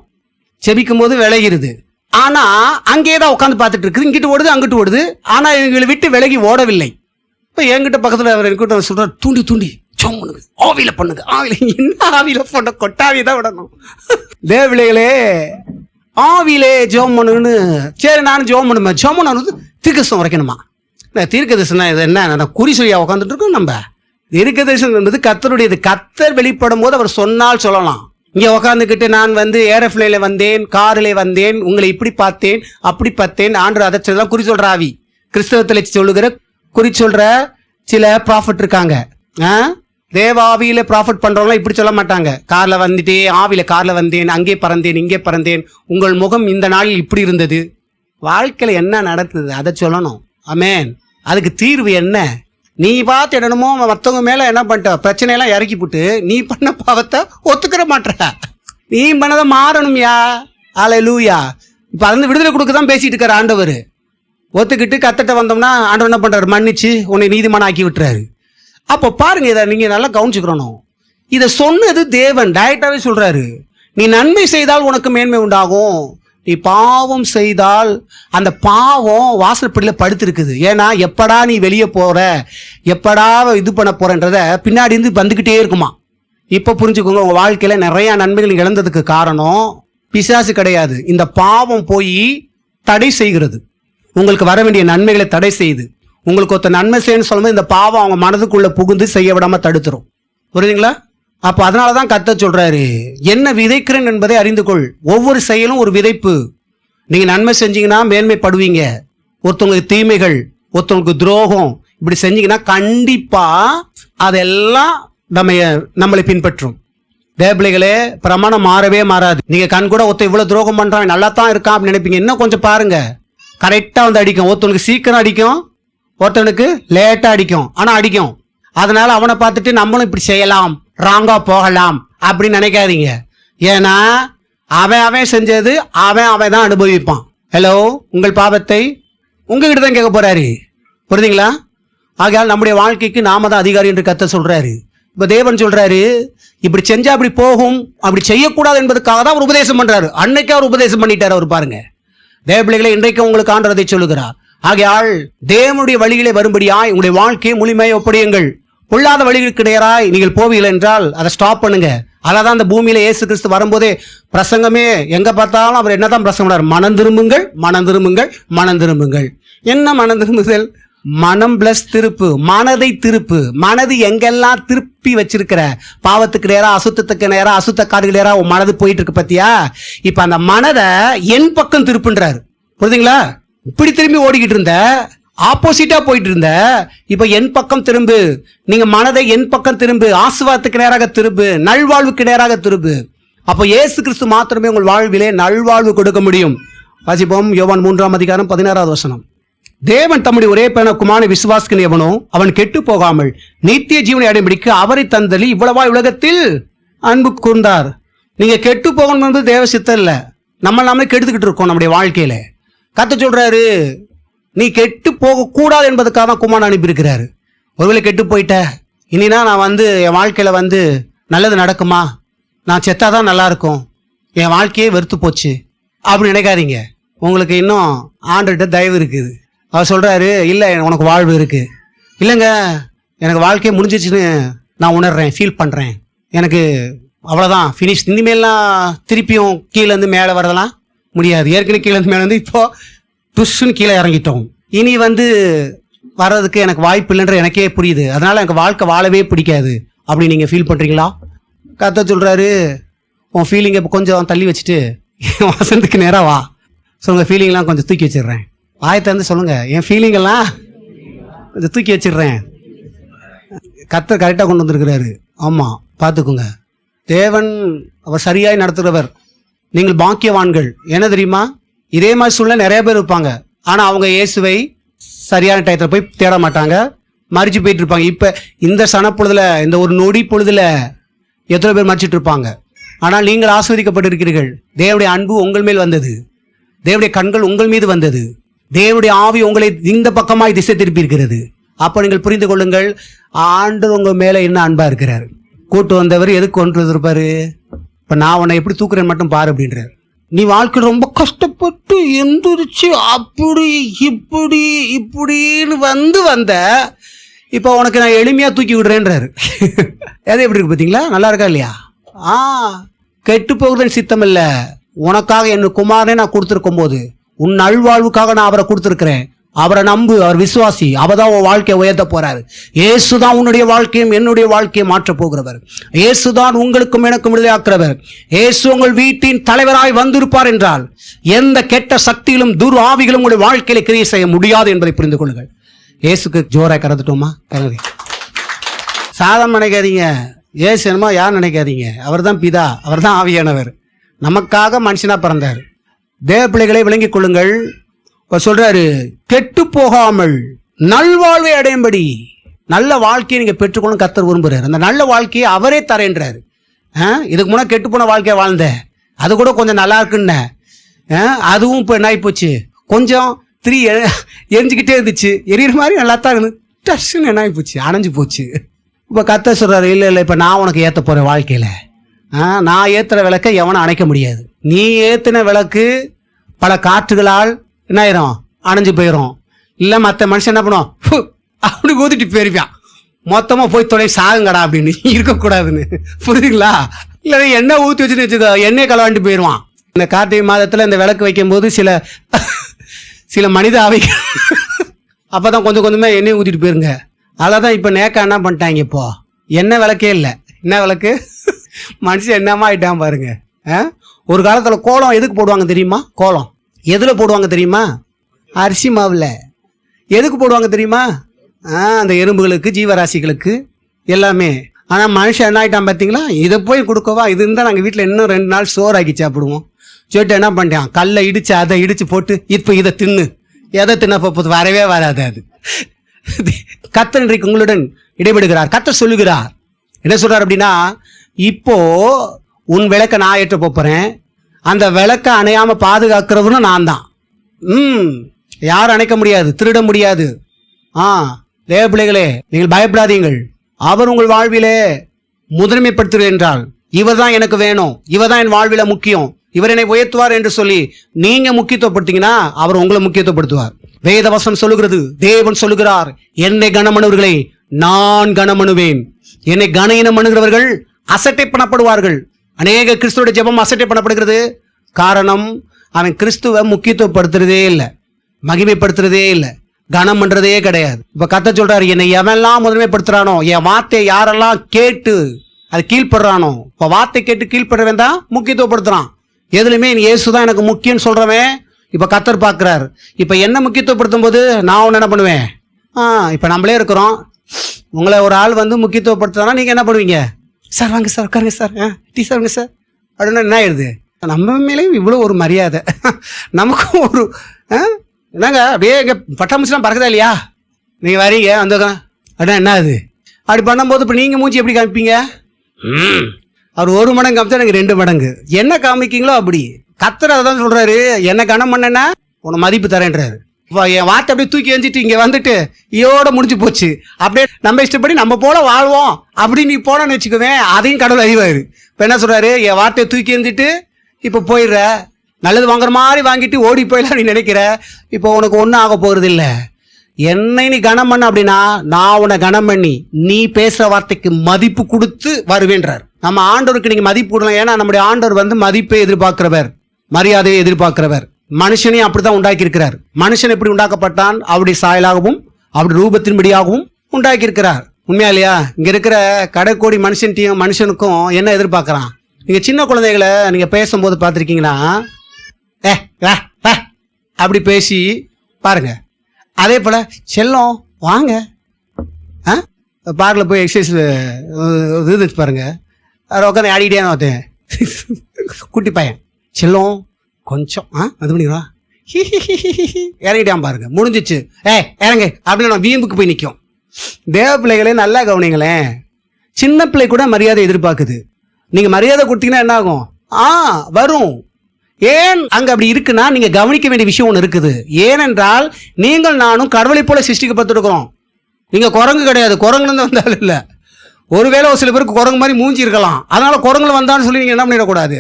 செபிக்கும் போது விளைகிறது. ஆனா அங்கேயே தான் உட்காந்து பார்த்துட்டு இருக்குது, இங்கிட்டு ஓடுது அங்கிட்டு ஓடுது. ஆனா இவங்களை விட்டு விலகி ஓடவில்லை. இப்போ என்கிட்ட பக்கத்தில் அவர் என்கிட்ட சொல்றாரு, தூண்டி தூண்டி ஜெபம் பண்ணுங்க, ஆவியில பண்ணுங்க. ஆவியில என்ன ஆவியில பண்ண, கொட்டாவி தான் விடணும். தேவளைகளே, ஆவியிலே ஜெபம் பண்ணுன்னு. சரி, நானும் ஜெபம் பண்ணுவேன். ஜெபம் பண்ணது தீர்க்கதரிசனம் வரைக்கணுமா? தீர்க்கதரிசனம் இது என்ன, குறி சொல்லியா உட்காந்துட்டு இருக்கோம் நம்ம? தீர்க்கதரிசனம் என்பது கர்த்தருடையது. கர்த்தர் வெளிப்படும் போது அவர் சொன்னால் சொல்லலாம். இங்கே உக்காந்துக்கிட்டு நான் வந்து ஏரோப்ளேன்ல வந்தேன், காரில் வந்தேன், உங்களை இப்படி பார்த்தேன் அப்படி பார்த்தேன், ஆண்டு அதை சொல்லலாம் குறி சொல்ற ஆவி. கிறிஸ்தவத்தில் சொல்லுகிற குறி சொல்ற சில ப்ராஃபிட் இருக்காங்க. தேவாவியில ப்ராஃபிட் பண்றவங்களாம் இப்படி சொல்ல மாட்டாங்க. கார்ல வந்துட்டே ஆவியில கார்ல வந்தேன், அங்கே பறந்தேன் இங்கே பறந்தேன், உங்கள் முகம் இந்த நாளில் இப்படி இருந்தது. வாழ்க்கையில் என்ன நடக்குது அதை சொல்லணும். ஆமென். அதுக்கு தீர்வு என்ன? நீ பார்த்து என்னமோ மற்றவங்க மேல என்ன பண்ணிட்ட, பிரச்சனையெல்லாம் இறக்கி போட்டு நீ பண்ண பாவத்தை ஒத்துக்கிற மாட்ட. நீ பண்ணதை மாறணும்யா. அல்லேலூயா. இப்போ அந்த விடுதலை கொடுக்க தான் பேசிட்டு இருக்காரு ஆண்டவர். ஒத்துக்கிட்டு கத்தட்ட வந்தோம்னா ஆண்டவர் என்ன பண்றாரு, மன்னிச்சு உன்னை நீதிமான ஆக்கி விட்டுறாரு. அப்போ பாருங்க, இதை நீங்க நல்லா கவனிச்சுக்கிறணும். இதை சொன்னது தேவன் டைரக்டாவே சொல்றாரு. நீ நன்மை செய்தால் உனக்கு மேன்மை உண்டாகும், நீ பாவம் செய்தால் அந்த பாவம் வாசல்படியில் படுத்திருக்குது. ஏன்னா எப்படா நீ வெளியே போற, எப்படா இது பண்ண போறன்றத பின்னாடி இருந்து வந்துக்கிட்டே இருக்குமா. இப்போ புரிஞ்சுக்கோங்க, உங்க வாழ்க்கையில நிறைய நன்மைகள் இழந்ததுக்கு காரணம் பிசாசு கிடையாது, இந்த பாவம் போய் தடை செய்கிறது. உங்களுக்கு வர வேண்டிய நன்மைகளை தடை செய்யுது. உங்களுக்கு ஒருத்த நன்மை செய்யணும்னு சொல்லும்போது இந்த பாவம் அவங்க மனதுக்குள்ள புகுந்து செய்ய விடாம தடுத்துரும். புரியுதுங்களா? அப்போ அதனாலதான் கர்த்தர் சொல்றாரு, என்ன விதைக்கிறேன் என்பதை அறிந்து கொள். ஒவ்வொரு செயலும் ஒரு விதைப்பு. நீங்க நன்மை செஞ்சீங்கன்னா மேன்மைப்படுவீங்க. ஒருத்தவங்களுக்கு தீமைகள், ஒருத்தவங்களுக்கு துரோகம் இப்படி செஞ்சீங்கன்னா கண்டிப்பா அதெல்லாம் நம்மளை பின்பற்றும். தேவபிள்ளைகளே, பிரமாணம் மாறவே மாறாது. நீங்க கண் கூட ஒருத்தன் இவ்வளவு துரோகம் பண்றான், நல்லா தான் இருக்கான் அப்படின்னு நினைப்பீங்க. இன்னும் கொஞ்சம் பாருங்க, கரெக்டா வந்து அடிக்கும். ஒருத்தவனுக்கு சீக்கிரம் அடிக்கும், ஒருத்தவனுக்கு லேட்டா அடிக்கும், ஆனா அடிக்கும். அதனால அவனை பார்த்துட்டு நம்மளும் இப்படி செய்யலாம், ராங்கா போகலாம் அப்படின்னு நினைக்காதீங்க. ஏன்னா அவன் செஞ்சது அவன் தான் அனுபவிப்பான். ஹலோ, உங்கள் பாவத்தை உங்ககிட்ட தான் கேட்க போறாரு. புரியுதுங்களா? ஆகையால் நம்முடைய வாழ்க்கைக்கு நாம தான் அதிகாரி என்று கர்த்தர் சொல்றாரு. இப்ப தேவன் சொல்றாரு, இப்படி செஞ்சா அப்படி போகும், அப்படி செய்யக்கூடாது என்பதுக்காக தான் அவர் உபதேசம் பண்றாரு. அன்னைக்கு அவர் உபதேசம் பண்ணிட்டார். அவர் பாருங்க, தேவபிள்ளைகளை இன்றைக்கு உங்களுக்கு ஆண்டவரை சொல்லுகிறார். ஆகையால் தேவனுடைய வழிகளை வரும்படியாய் உங்களுடைய வாழ்க்கையை முழுமையை ஒப்படையுங்கள். பொல்லாத வழிகளுக்கு நேராய் நீங்கள் போவீர்கள் என்றால் அதை ஸ்டாப் பண்ணுங்க. அதான் அந்த பூமியில இயேசு கிறிஸ்து வரும்போதே பிரசங்கமே எங்க பார்த்தாலும் அவர் என்னதான் பிரசங்கம் பண்ணார், மனம் திரும்புங்கள், மனம் திரும்புங்கள், மனம் திரும்புங்கள். என்ன மனம் திரும்புதல்? மனம் பிளஸ் திருப்பு, மனதை திருப்பு. மனது எங்கெல்லாம் திருப்பி வச்சிருக்கிற, பாவத்துக்கு நேரா, அசுத்தத்துக்கு நேரா, அசுத்த காடுகள் நேரா உன் மனது போயிட்டு இருக்கு பத்தியா? இப்ப அந்த மனதை என் பக்கம் திருப்புன்றாரு. புரியுதுங்களா? இப்படி திரும்பி ஓடிக்கிட்டு இருந்த, ஆப்போசிட்டா போயிட்டு இருந்த, இப்ப என் பக்கம் திரும்பு. நீங்க மனதை என் பக்கம் திரும்பு, ஆசீர்வாதத்துக்கு நேராக திரும்பு, நல்வாழ்வுக்கு நேராக திரும்பு. அப்போ இயேசு கிறிஸ்து மாத்திரமே உங்கள் வாழ்விலே நல்வாழ்வு கொடுக்க முடியும். வாசிப்போம் யோவான் 3:16. தேவன் தம்முடைய ஒரே பேரான குமாரனை விசுவாசிக்கிற எவனோ அவன் கெட்டு போகாமல் நித்திய ஜீவனை அடையும்படிக்கு அவரை தந்தலி இவ்வளவா உலகத்தில் அன்பு கூர்ந்தார். நீங்க கெட்டு போகணும் என்பது தேவ சித்தம் இல்ல. நம்மளே கெடுத்துக்கிட்டு இருக்கோம் நம்முடைய வாழ்க்கையில. கர்த்தர் சொல்றாரு, நீ கெட்டு போக கூடாது என்பதுக்காக தான் குமாரன் அனுப்பியிருக்கிறாரு. ஒருவேளை கெட்டு போயிட்ட, இனினா நான் என் வாழ்க்கையில நல்லது நடக்குமா, நான் செத்தாதான் நல்லா இருக்கும், என் வாழ்க்கையே வெறுத்து போச்சு அப்படின்னு நினைக்காதீங்க. உங்களுக்கு இன்னும் ஆண்டவர்கிட்ட தயவு இருக்குது. அவர் சொல்றாரு, இல்லை உனக்கு வாழ்வு இருக்கு. இல்லைங்க, எனக்கு வாழ்க்கையே முடிஞ்சிச்சுன்னு நான் உணர்றேன், ஃபீல் பண்றேன், எனக்கு அவ்வளோதான் ஃபினிஷ், இனிமேலாம் திருப்பியும் கீழேருந்து மேலே வரதெல்லாம் முடியாது. ஏற்கனவே கீழேருந்து மேலே இப்போ டுஷ்ஷுன்னு கீழே இறங்கிட்டோம். இனி வர்றதுக்கு எனக்கு வாய்ப்பு இல்லைன்ற எனக்கே புரியுது. அதனால எனக்கு வாழ்க்கை வாழவே பிடிக்காது அப்படி நீங்கள் ஃபீல் பண்ணுறீங்களா? கர்த்தர் சொல்கிறாரு, உன் ஃபீலிங்கை இப்போ கொஞ்சம் தள்ளி வச்சுட்டு என் வசனத்துக்கு நேராக வா. சொல்லுங்கள், ஃபீலிங்லாம் கொஞ்சம் தூக்கி வச்சிடுறேன். ஆயத்திலிருந்து சொல்லுங்கள், என் ஃபீலிங்கெல்லாம் கொஞ்சம் தூக்கி வச்சிடுறேன். கர்த்தர் கரெக்டாக கொண்டு வந்திருக்கிறாரு. ஆமாம், பார்த்துக்குங்க. தேவன் அவர் சரியாய் நடத்துகிறவர். நீங்கள் பாக்கியவான்கள். என்ன தெரியுமா, இதே மாதிரி சூழ்நிலை நிறைய பேர் இருப்பாங்க. ஆனால் அவங்க இயேசுவை சரியான டயத்தில் போய் தேட மாட்டாங்க, மறிச்சு போயிட்டு இருப்பாங்க. இப்போ இந்த சனப்பொழுதுல, இந்த ஒரு நொடி பொழுதுல எத்தனை பேர் மறிச்சிட்டு இருப்பாங்க. ஆனால் நீங்கள் ஆஸ்வதிக்கப்பட்டிருக்கிறீர்கள். தேவனுடைய அன்பு உங்கள் மேல் வந்தது, தேவனுடைய கண்கள் உங்கள் மீது வந்தது, தேவனுடைய ஆவி உங்களை இந்த பக்கமாய் திசை திருப்பி இருக்கிறது. அப்போ நீங்கள் புரிந்து கொள்ளுங்கள், ஆண்டவர் உங்கள் மேலே என்ன அன்பா இருக்கிறார். கூட்டு வந்தவர் எதுக்கு கொண்டு வந்திருப்பாரு? இப்போ நான் உன்னை எப்படி தூக்குறேன்னு மட்டும் பாரு அப்படின்றார். நீ வாழ்க்கை ரொம்ப கஷ்டப்பட்டு எந்திரிச்சு அப்படி இப்படி இப்படின்னு வந்த இப்போ உனக்கு நான் எளிமையாக தூக்கி விடுறேன்றாரு. எது எப்படி இருக்கு பார்த்தீங்களா? நல்லா இருக்கா இல்லையா? கெட்டு போகுதுன்னு சித்தம் இல்லை. உனக்காக என் குமாரனே நான் கொடுத்துருக்கும் போது, உன் நல்வாழ்வுக்காக நான் அவரை கொடுத்துருக்கிறேன். அவரை நம்பு, அவர் விசுவாசி. அவதான் உன் வாழ்க்கையை உயர்த்த போறாரு. இயேசுதான் உன்னுடைய வாழ்க்கையும் என்னுடைய வாழ்க்கையை மாற்றப் போகிறவர். இயேசுதான் உங்களுக்கும் எனக்கும் விடுதலையாக்குறவர். இயேசு உங்கள் வீட்டின் தலைவராய் வந்திருப்பார் என்றால் எந்த கெட்ட சக்தியிலும் துர் ஆவிகளும் உங்களுடைய வாழ்க்கையில கிரியை செய்ய முடியாது என்பதை புரிந்து கொள்ளுங்கள். இயேசுக்கு ஜோராய் கறந்துட்டோமா? கறந்து சாதம் நினைக்காதீங்க. ஏசு என்னமோ யார் நினைக்காதீங்க. அவர் தான் பிதா, அவர் தான் ஆவியானவர். நமக்காக மனுஷனா பிறந்தார். தேவ பிள்ளைகளை விளங்கிக் கொள்ளுங்கள். சொல்றாரு, கெட்டு போகாமல் நல்வாழ்வை அடையும்படி நல்ல வாழ்க்கையை நீங்க பெற்றுக்கொள்ளும் கர்த்தர் விரும்புறாரு. அந்த நல்ல வாழ்க்கையை அவரே தரேன்றாரு. இதுக்கு முன்னாடி கெட்டு போன வாழ்க்கையை வாழ்ந்த, அது கூட கொஞ்சம் நல்லா இருக்குன்னு, அதுவும் இப்போ என்ன ஆகிப்போச்சு, கொஞ்சம் எரிஞ்சுக்கிட்டே இருந்துச்சு, எரியிற மாதிரி நல்லா தான் இருந்து டஸ்ன்னு என்ன ஆகிப்போச்சு, அணைஞ்சு போச்சு. இப்போ கர்த்தர் சொல்றாரு, இல்லை இல்லை, இப்போ நான் உனக்கு ஏற்ற போறேன் வாழ்க்கையில. நான் ஏற்றுற விளக்கை எவனும் அணைக்க முடியாது. நீ ஏற்றின விளக்கு பல காற்றுகளால் என்ன ஆயிரும், அணைஞ்சு போயிடும். இல்லை மற்ற மனுஷன் என்ன பண்ணுவோம், அப்படி ஊதிட்டு போயிருப்பான். மொத்தமாக போய் தொலை சாகுங்கடா அப்படின்னு இருக்கக்கூடாதுன்னு. புரியுதுங்களா? இல்லை எண்ணெய் ஊற்றி வச்சுன்னு வச்சுக்கோ, எண்ணெய் கலவாண்டி போயிடுவான். இந்த கார்த்திகை மாதத்தில் இந்த விளக்கு வைக்கும்போது சில மனித அவைக்கு அப்போ தான் கொஞ்சம் கொஞ்சமாக எண்ணெய் ஊற்றிட்டு போயிருங்க. அதான் இப்போ நேக்கா என்ன பண்ணிட்டாங்க, இப்போ எண்ணெய் விளக்கே இல்லை. என்ன விளக்கு, மனுஷன் என்னமா ஆயிட்டான் பாருங்க. ஒரு காலத்தில் கோலம் எதுக்கு போடுவாங்க தெரியுமா? கோலம் எதில் போடுவாங்க தெரியுமா? அரிசி மாவில். எதுக்கு போடுவாங்க தெரியுமா? அந்த எறும்புகளுக்கு, ஜீவராசிகளுக்கு எல்லாமே. ஆனால் மனுஷன் என்ன ஆகிட்டான் பார்த்தீங்களா? இதை போய் கொடுக்கவா, இது இருந்தால் நாங்கள் வீட்டில் இன்னும் 2 நாள் சோறு ஆக்கி சாப்பிடுவோம் சொல்லிட்டு என்ன பண்ணிட்டான், கல்லை இடித்து அதை இடித்து போட்டு இப்போ இதை தின்னு. எதை தின்னப்போ வரவே வராது. அது கர்த்தர் இன்றைக்கு உங்களுடன் இடைபெடுகிறார். கர்த்தர் சொல்லுகிறார், என்ன சொல்கிறார் அப்படின்னா, இப்போ உன் விளக்கை நான் ஏற்ற போகிறேன். அந்த விளக்கை அணையாமல் பாதுகாக்கிறவனும் நான் தான். யாரும் அணைக்க முடியாது, திருட முடியாது. தேவ பிள்ளைகளே, நீங்கள் பயப்படாதீங்கள். அவர் உங்கள் வாழ்விலே முதன்மைப்படுத்துகிறார் என்றால், இவர் தான் எனக்கு வேணும், இவர் தான் என் வாழ்வில முக்கியம், இவர் என்னை உயர்த்துவார் என்று சொல்லி நீங்க முக்கியத்துவப்படுத்தீங்கன்னா அவர் உங்களை முக்கியத்துவப்படுத்துவார். வேத வசனம் சொல்லுகிறது, தேவன் சொல்லுகிறார், என்னை கனமனுவர்களை நான் கனமனுவேன். என்னை கனயினம் அணுகிறவர்கள் அசட்டை பண்ணப்படுவார்கள். அநேக கிறிஸ்துவோட ஜெபம் அசட்டை பண்ணப்படுகிறது. காரணம், அவன் கிறிஸ்துவை முக்கியத்துவப்படுத்துறதே இல்லை, மகிமைப்படுத்துறதே இல்லை. கனம் பண்றதே கிடையாது. இப்ப கர்த்தர் சொல்றாரு, என்னை எவெல்லாம் முதன்மைப்படுத்துறானோ, என் வார்த்தையை யாரெல்லாம் கேட்டு அது கீழ்படுறானோ, இப்ப வார்த்தை கேட்டு கீழ்படுறவன் தான் முக்கியத்துவப்படுத்துறான். எதுலையுமே இயேசுதான் எனக்கு முக்கியம் சொல்றவன் இப்ப கர்த்தர் பார்க்கிறார். இப்ப என்ன முக்கியத்துவப்படுத்தும் போது நான் ஒன்று என்ன பண்ணுவேன், இப்ப நம்மளே இருக்கிறோம், உங்களை ஒரு ஆள் வந்து முக்கியத்துவப்படுத்துறானா நீங்க என்ன பண்ணுவீங்க, சார் வாங்க சார் உட்காருங்க சார், டீ சாருங்க சார் அப்படின்னா என்ன ஆயிடுது, நம்ம மேலேயும் இவ்வளோ ஒரு மரியாதை, நமக்கும் ஒரு என்னங்க அப்படியே இங்கே பட்டாம்பூச்சிலாம் பறக்குதா இல்லையா, நீங்கள் வரீங்க அந்த அப்படின்னா என்ன ஆகுது, அப்படி பண்ணும்போது இப்போ நீங்கள் மூஞ்சி எப்படி காமிப்பீங்க, அவர் 1 மடங்கு காமிச்சா எனக்கு 2 மடங்கு என்ன காமிக்கீங்களோ அப்படி. கர்த்தர் அதான் சொல்றாரு, என்ன கனம் பண்ணனா உன மதிப்பு தரேன்றாரு. என் வார்த்தை அப்படியே தூக்கி எஞ்சிட்டு இங்கே வந்துட்டு இதோட முடிஞ்சு போச்சு, அப்படியே நம்ம இஷ்டப்படி நம்ம போல வாழ்வோம் அப்படின்னு நீ போனோன்னு வச்சுக்குவேன், அதையும் கடவுள் அறிவாரு. இப்போ என்ன சொல்றாரு, என் வார்த்தையை தூக்கி எஞ்சிட்டு இப்போ போயிடுற, நல்லது வாங்குற மாதிரி வாங்கிட்டு ஓடி போயிடலாம் நீ நினைக்கிற, இப்போ உனக்கு ஒன்றும் ஆக போகிறது இல்லை. என்னை நீ கனம் பண்ண அப்படின்னா நான் உன்னை கனம் பண்ணி நீ பேசுற வார்த்தைக்கு மதிப்பு கொடுத்து வருவேன்றார். நம்ம ஆண்டவருக்கு நீங்க மதிப்பு கொடுக்கலாம், ஏன்னா நம்முடைய ஆண்டவர் வந்து மதிப்பை எதிர்பார்க்கிறவர், மரியாதையை எதிர்பார்க்கிறவர். மனுஷனையும் அப்படித்தான் உண்டாக்கி இருக்கிறார். மனுஷன் எப்படி உண்டாக்கப்பட்டான், அவருடைய சாயலாகவும் அவருடைய ரூபத்தின்படியாகவும் உண்டாக்கி இருக்கிறார். உண்மையா இல்லையா? இங்க இருக்கிற கடைக்கோடி மனுஷனுக்கும் என்ன எதிர்பார்க்கறான், நீங்க சின்ன குழந்தைகளை நீங்க பேசும்போது பார்த்துருக்கீங்கன்னா அப்படி பேசி பாருங்க. அதே போல செல்லம் வாங்க பார்க்கில் போய் எக்ஸசைஸ் இது பாருங்க, அதை உட்காந்து ஆடிக்கிட்டே பார்த்தேன், குட்டி பையன் செல்லம் கொஞ்சம் அது பண்ணிடுவா இறங்கிட்டான் பாருங்க, முடிஞ்சிச்சு இறங்கு அப்படின்னு நான் வீம்புக்கு போய் நிற்கும். தேவ பிள்ளைகளே நல்லா கவனிங்களேன், சின்ன பிள்ளை கூட மரியாதை எதிர்பார்க்குது. நீங்க மரியாதை கொடுத்தீங்கன்னா என்ன ஆகும், வரும். ஏன் அங்க அப்படி இருக்குன்னா நீங்க கவனிக்க வேண்டிய விஷயம் ஒன்று இருக்குது. ஏனென்றால் நீங்கள் நானும் கடவுளை போல சிருஷ்டிக்கப்பட்டிருக்கிறோம். நீங்க குரங்கு கிடையாது, குரங்குல இருந்து வந்தாலும் இல்லை. ஒருவேளை ஒரு சில பேருக்கு குரங்கு மாதிரி மூஞ்சி இருக்கலாம், அதனால குரங்குல வந்தான்னு சொல்லி நீங்க என்ன பண்ணிடக்கூடாது.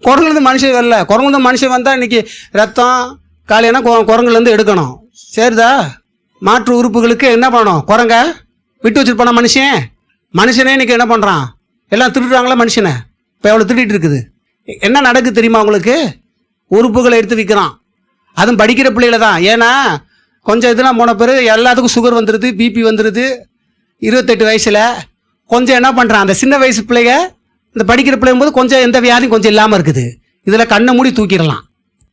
குரங்குலேருந்து மனுஷன் வரல, குரங்குலேருந்து மனுஷன் வந்தால் இன்னைக்கு ரத்தம் காலையினா குரங்குலேருந்து எடுக்கணும். சரிதா? மாற்று உறுப்புகளுக்கு என்ன பண்ணணும், குரங்க விட்டு வச்சுருப்பானா மனுஷனே இன்னைக்கு என்ன பண்ணுறான், எல்லாம் திருடுறாங்களா மனுஷனை. இப்போ எவ்வளோ திருடிட்டு இருக்குது, என்ன நடக்குது தெரியுமா உங்களுக்கு, உறுப்புகளை எடுத்து விற்கிறான். அதுவும் படிக்கிற பிள்ளைகள தான். ஏன்னா கொஞ்சம் இதெல்லாம் போன பிறகு எல்லாத்துக்கும் சுகர் வந்துடுது, பிபி வந்துடுது. 28 வயசில் கொஞ்சம் என்ன பண்ணுறான், அந்த சின்ன வயசு பிள்ளைங்க இந்த படிக்கிற பிள்ளைங்க போது கொஞ்சம் எந்த வியாதியும் கொஞ்சம் இல்லாமல் இருக்குது. இதில் கண்ணை மூடி தூக்கிடலாம்,